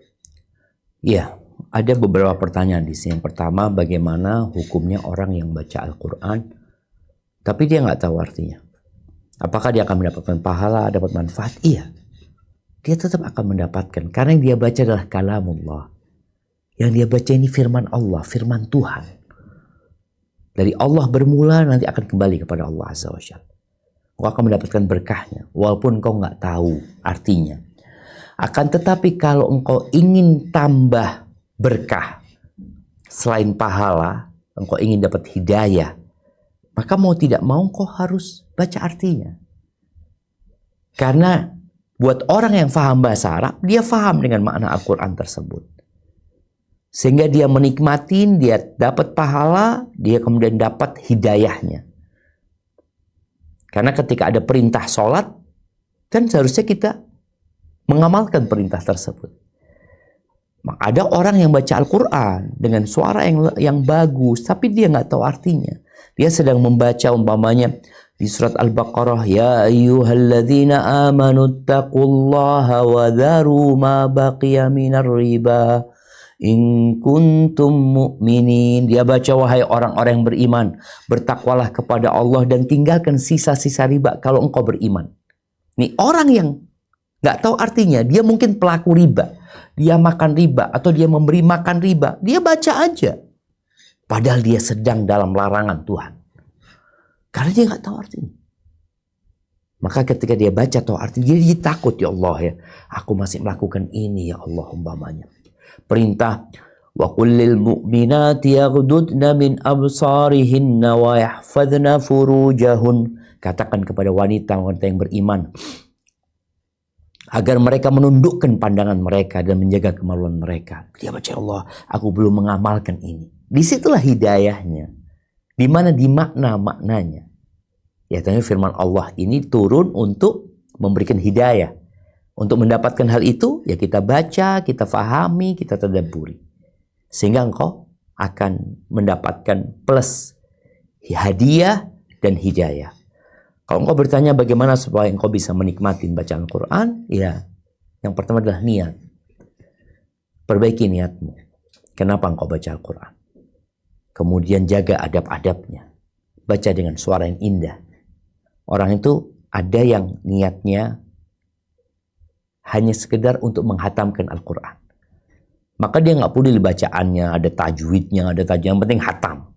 Speaker 2: Ya, ada beberapa pertanyaan di sini. Yang pertama, bagaimana hukumnya orang yang baca Al-Quran tapi dia nggak tahu artinya? Apakah dia akan mendapatkan pahala, dapat manfaat? Iya, dia tetap akan mendapatkan. Karena yang dia baca adalah kalamullah. Yang dia baca ini firman Allah, firman Tuhan. Dari Allah bermula, nanti akan kembali kepada Allah Azza wa Jalla. Kau akan mendapatkan berkahnya, walaupun kau nggak tahu artinya. Akan tetapi kalau engkau ingin tambah berkah, selain pahala, engkau ingin dapat hidayah, maka mau tidak mau kau harus baca artinya. Karena buat orang yang faham bahasa Arab, dia faham dengan makna Al-Quran tersebut. Sehingga dia menikmatin, dia dapat pahala, dia kemudian dapat hidayahnya. Karena ketika ada perintah sholat, kan seharusnya kita mengamalkan perintah tersebut. Ada orang yang baca Al-Quran dengan suara yang bagus, tapi dia nggak tahu artinya. Dia sedang membaca umpamanya di surat Al-Baqarah, ya ayyuhalladzina amanu taqullaha wa dharu ma baqiya minar riba in kuntum mu'minin. Dia baca, wahai orang-orang yang beriman, bertakwalah kepada Allah dan tinggalkan sisa-sisa riba kalau engkau beriman. Nih orang yang nggak tahu artinya, dia mungkin pelaku riba, dia makan riba atau dia memberi makan riba, dia baca aja. Padahal dia sedang dalam larangan Tuhan. Karena dia nggak tahu artinya. Maka ketika dia baca tahu artinya, dia takut, ya Allah ya, aku masih melakukan ini ya Allah umpamanya. Perintah, wa qul lil mu'minati yaghdudna min absarihinna wa yahfadna furujahun. Katakan kepada wanita-wanita yang beriman agar mereka menundukkan pandangan mereka dan menjaga kemaluan mereka. Dia baca, Allah, aku belum mengamalkan ini. Disitulah hidayahnya. Di mana di maknanya. Ya, tentunya firman Allah ini turun untuk memberikan hidayah. Untuk mendapatkan hal itu, ya kita baca, kita fahami, kita tadabburi. Sehingga engkau akan mendapatkan plus hadiah dan hidayah. Kalau engkau bertanya bagaimana supaya engkau bisa menikmati bacaan Quran, ya yang pertama adalah niat. Perbaiki niatmu. Kenapa engkau baca Al-Quran? Kemudian jaga adab-adabnya. Baca dengan suara yang indah. Orang itu ada yang niatnya hanya sekedar untuk menghatamkan Al-Quran. Maka dia nggak peduli bacaannya, ada tajwidnya, yang penting hatam.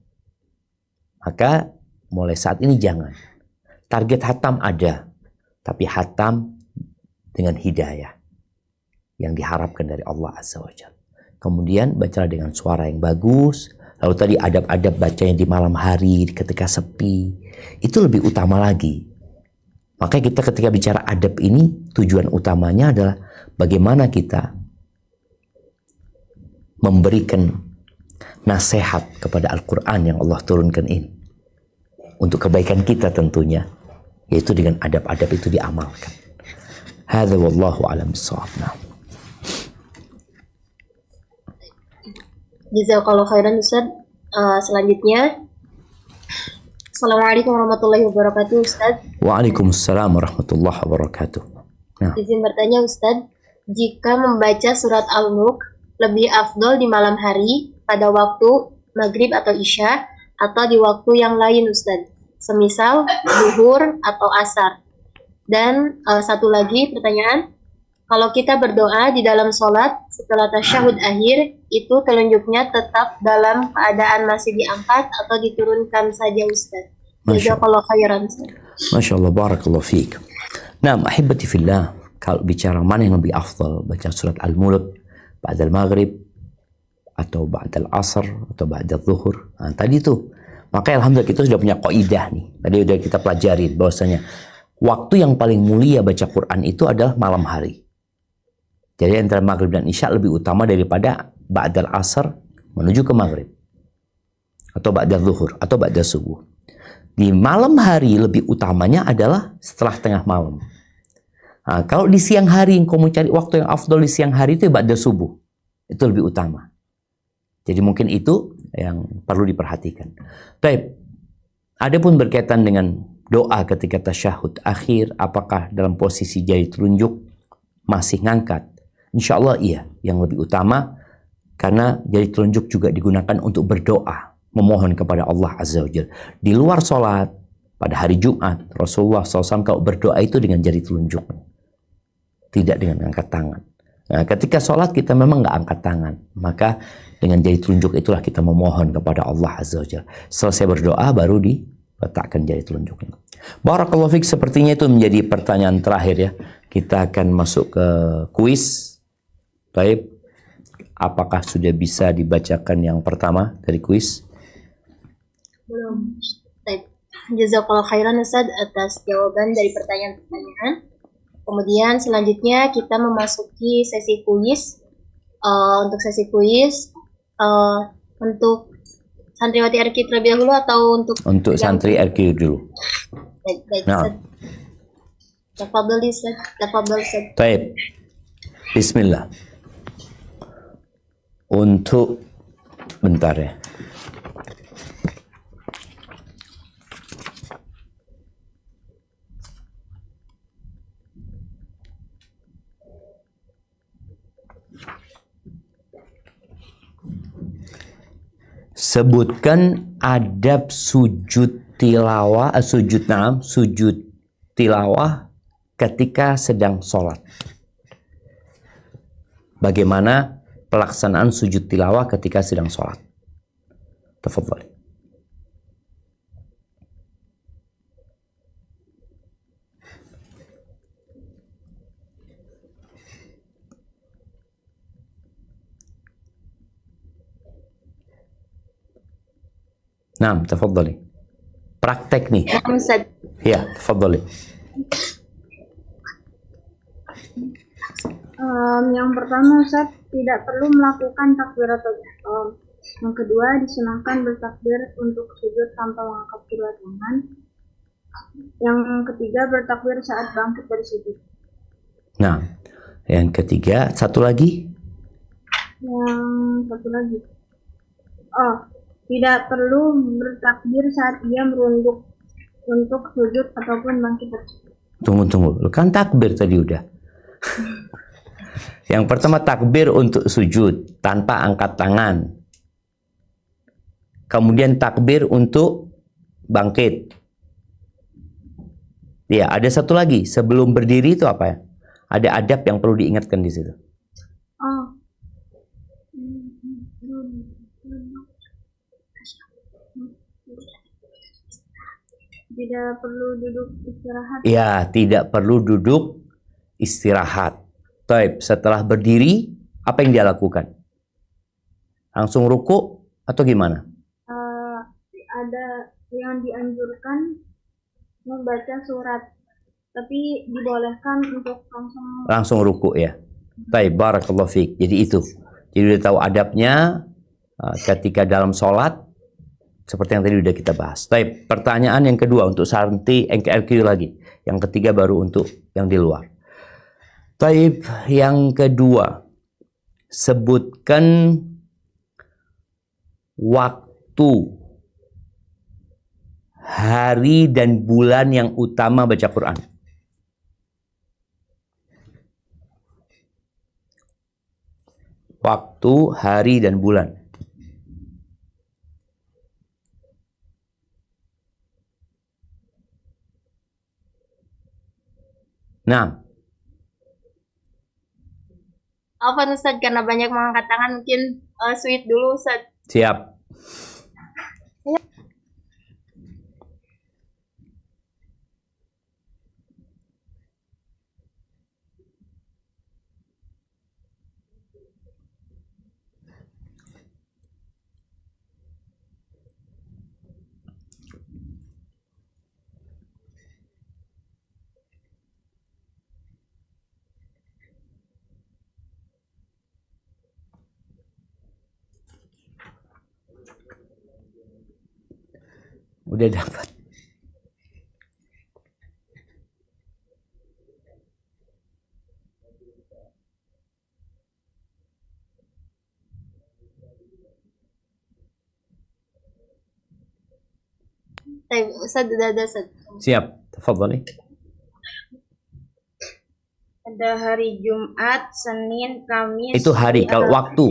Speaker 2: Maka mulai saat ini jangan. Target hatam ada, tapi hatam dengan hidayah yang diharapkan dari Allah Azza wa Jalla. Kemudian bacalah dengan suara yang bagus, Lalu tadi adab-adab bacanya di malam hari, ketika sepi, itu lebih utama lagi. Makanya kita ketika bicara adab ini, tujuan utamanya adalah bagaimana kita memberikan nasihat kepada Al-Quran yang Allah turunkan ini. Untuk kebaikan kita tentunya, yaitu dengan adab-adab itu diamalkan. Hadza wallahu a'lam bissawab.
Speaker 4: Jazakallahu khairan Ustaz. Selanjutnya, Assalamualaikum warahmatullahi wabarakatuh Ustaz.
Speaker 2: Waalaikumsalam warahmatullahi wabarakatuh. Nah,
Speaker 4: Izin bertanya Ustaz, jika membaca surat Al-Mulk lebih afdol di malam hari pada waktu maghrib atau isya atau di waktu yang lain Ustaz, semisal zuhur atau asar. Dan satu lagi pertanyaan, kalau kita berdoa di dalam sholat setelah tasyahud akhir, itu telunjuknya tetap dalam keadaan masih diangkat atau diturunkan saja Ustaz? Jazakallahu khairan Ustaz.
Speaker 2: Masya Allah, barakallahu fiik. Nah, ahibati fillah, kalau bicara mana yang lebih afdal, baca surat Al-Mulk ba'da al-maghrib atau ba'da al-asr atau ba'da al-zuhur. Nah, tadi itu. Maka alhamdulillah kita sudah punya kaidah nih. Tadi sudah kita pelajari bahwasanya waktu yang paling mulia baca Quran itu adalah malam hari. Jadi antara maghrib dan isya lebih utama daripada ba'dal asar menuju ke maghrib. Atau ba'dal zuhur, atau ba'dal subuh. Di malam hari lebih utamanya adalah setelah tengah malam. Nah, kalau di siang hari, engkau mau cari waktu yang afdol di siang hari itu ba'dal subuh. Itu lebih utama. Jadi mungkin itu yang perlu diperhatikan. Baik, adapun berkaitan dengan doa ketika tasyahud akhir, apakah dalam posisi jari telunjuk masih ngangkat? Insya Allah iya, yang lebih utama karena jari telunjuk juga digunakan untuk berdoa, memohon kepada Allah Azza wa Jalla. Di luar sholat, pada hari Jumat, Rasulullah SAW kalau berdoa itu dengan jari telunjuk, tidak dengan angkat tangan. Nah, ketika sholat kita memang nggak angkat tangan, maka dengan jari telunjuk itulah kita memohon kepada Allah Azza wa Jalla. Selesai berdoa baru diletakkan jari telunjuknya. Barakallahu fiik, sepertinya itu menjadi pertanyaan terakhir ya. Kita akan masuk ke kuis. Baik, apakah sudah bisa dibacakan yang pertama dari kuis?
Speaker 4: Belum. Baik. Jazakallahu khairan Ustaz atas jawaban dari pertanyaan-pertanyaan. Kemudian selanjutnya kita memasuki sesi kuis. Untuk sesi kuis, untuk santriwati RQ terlebih dahulu atau untuk
Speaker 2: santri RQ dulu.
Speaker 4: Baik.
Speaker 2: Nah.
Speaker 4: Tafadhol Ustaz.
Speaker 2: Baik. Bismillah. Untuk bentar ya. Sebutkan adab sujud tilawah ketika sedang sholat. Bagaimana pelaksanaan sujud tilawah ketika sedang sholat? Tafadhal. Naam, tafadhali. Praktek nih. Ya, tafadhali.
Speaker 6: Yang pertama Ustaz, tidak perlu melakukan takbiratul ihram. Yang kedua, disunahkan bertakbir untuk sujud tanpa mengangkat kedua tangan. Yang ketiga, bertakbir saat bangkit dari sujud.
Speaker 2: Nah, yang ketiga, satu lagi.
Speaker 6: Tidak perlu bertakbir saat ia merunduk untuk sujud ataupun bangkit dari sujud.
Speaker 2: Tunggu. Lu kan takbir tadi udah. Yang pertama takbir untuk sujud tanpa angkat tangan. Kemudian takbir untuk bangkit. Ya, ada satu lagi. Sebelum berdiri itu apa ya? Ada adab yang perlu diingatkan di situ.
Speaker 6: Tidak perlu duduk istirahat.
Speaker 2: Ya, tidak perlu duduk istirahat. Taib, setelah berdiri, apa yang dia lakukan? Langsung ruku atau gimana?
Speaker 6: yang dianjurkan membaca surat, tapi dibolehkan untuk
Speaker 2: Langsung ruku ya. Baik, barakallahu fiik. Jadi itu. Jadi udah tahu adabnya ketika dalam sholat seperti yang tadi udah kita bahas. Baik, pertanyaan yang kedua untuk Santi NKRQ lagi. Yang ketiga baru untuk yang di luar. Baik, yang kedua. Sebutkan waktu, hari dan bulan yang utama baca Quran. Waktu, hari, dan bulan. Nah,
Speaker 4: Apa Ustaz, karena banyak mengangkat tangan, mungkin sweet dulu Ustaz.
Speaker 2: siap. Udah dapat.
Speaker 4: Ustaz, udah ada Ustaz.
Speaker 2: Siap. Tafadhali.
Speaker 6: ada hari Jumat, Senin, Kamis.
Speaker 2: Itu hari. Kalau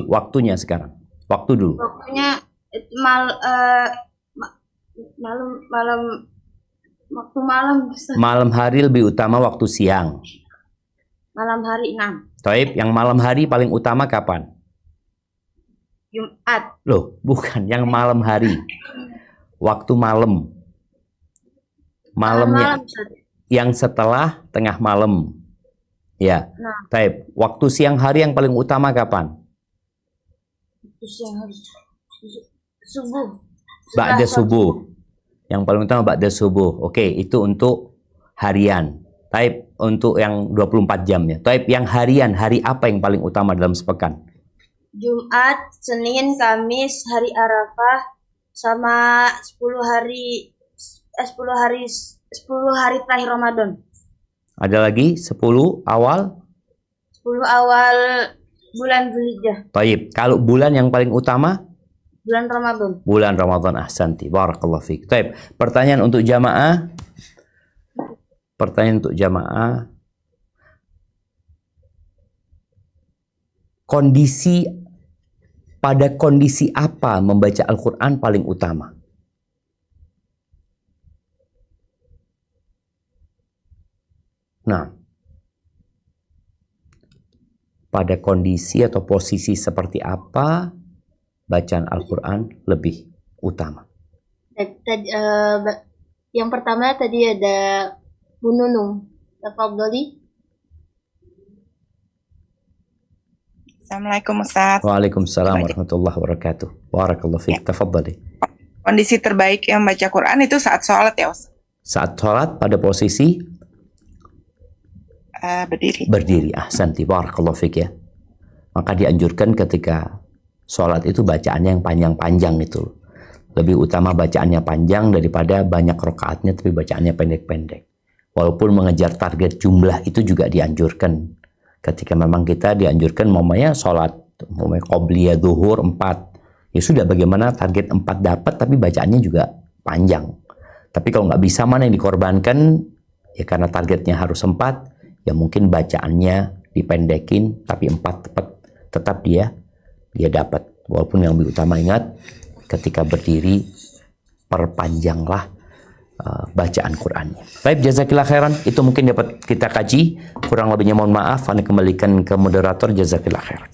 Speaker 2: waktunya sekarang. Waktu dulu.
Speaker 6: Pokoknya malam waktu malam Ustaz.
Speaker 2: Malam hari lebih utama waktu siang.
Speaker 6: Malam hari 6
Speaker 2: Taib, yang malam hari paling utama kapan?
Speaker 6: Jumat.
Speaker 2: Loh, bukan. Yang malam hari. Waktu malam. Malamnya.
Speaker 6: Malam, Ustaz.
Speaker 2: Yang setelah tengah malam. Ya.
Speaker 6: Nah.
Speaker 2: Taib, waktu siang hari yang paling utama kapan?
Speaker 6: Itu siang hari subuh.
Speaker 2: Ba'da subuh. Yang paling utama ba'da subuh. Oke, itu untuk harian. Taib, untuk yang 24 jamnya. Taib, yang harian, hari apa yang paling utama dalam sepekan?
Speaker 6: Jumat, Senin, Kamis, hari Arafah, sama 10 hari terakhir Ramadan.
Speaker 2: Ada lagi 10 awal?
Speaker 6: 10 awal bulan Dzulhijjah,
Speaker 2: Taib, kalau bulan yang paling utama?
Speaker 6: bulan Ramadan.
Speaker 2: Bulan Ramadan. Ahsanti. Barakallahu fiik. Taib, pertanyaan untuk jamaah. Pertanyaan untuk jamaah. Pada kondisi apa membaca Al-Quran paling utama? Nah, pada kondisi atau posisi seperti apa bacaan Al-Quran lebih utama?
Speaker 4: Yang pertama tadi ada Bu Nunung. Tafadhali.
Speaker 7: Assalamualaikum Ustaz.
Speaker 2: Waalaikumsalam warahmatullahi wabarakatuh. Barakallahu fiik. Tafadhali.
Speaker 7: Kondisi terbaik yang baca Quran itu saat sholat ya Ustaz?
Speaker 2: Saat sholat pada posisi
Speaker 7: Berdiri.
Speaker 2: berdiri. Ahsanti. Barakallahu fiik ya. Maka dianjurkan ketika sholat itu bacaannya yang panjang-panjang itu. Lebih utama bacaannya panjang daripada banyak rakaatnya tapi bacaannya pendek-pendek. Walaupun mengejar target jumlah itu juga dianjurkan. Ketika memang kita dianjurkan sholat qobliyah zuhur 4. Ya sudah, bagaimana target 4 dapat tapi bacaannya juga panjang. Tapi kalau nggak bisa, mana yang dikorbankan? Ya karena targetnya harus 4, ya mungkin bacaannya dipendekin tapi 4 tetap dia dapat. Walaupun yang lebih utama, ingat, ketika berdiri perpanjanglah bacaan Qurannya. Baik, jazakillah khairan. Itu mungkin dapat kita kaji. Kurang lebihnya mohon maaf. Anda kembalikan ke moderator. Jazakillah khairan.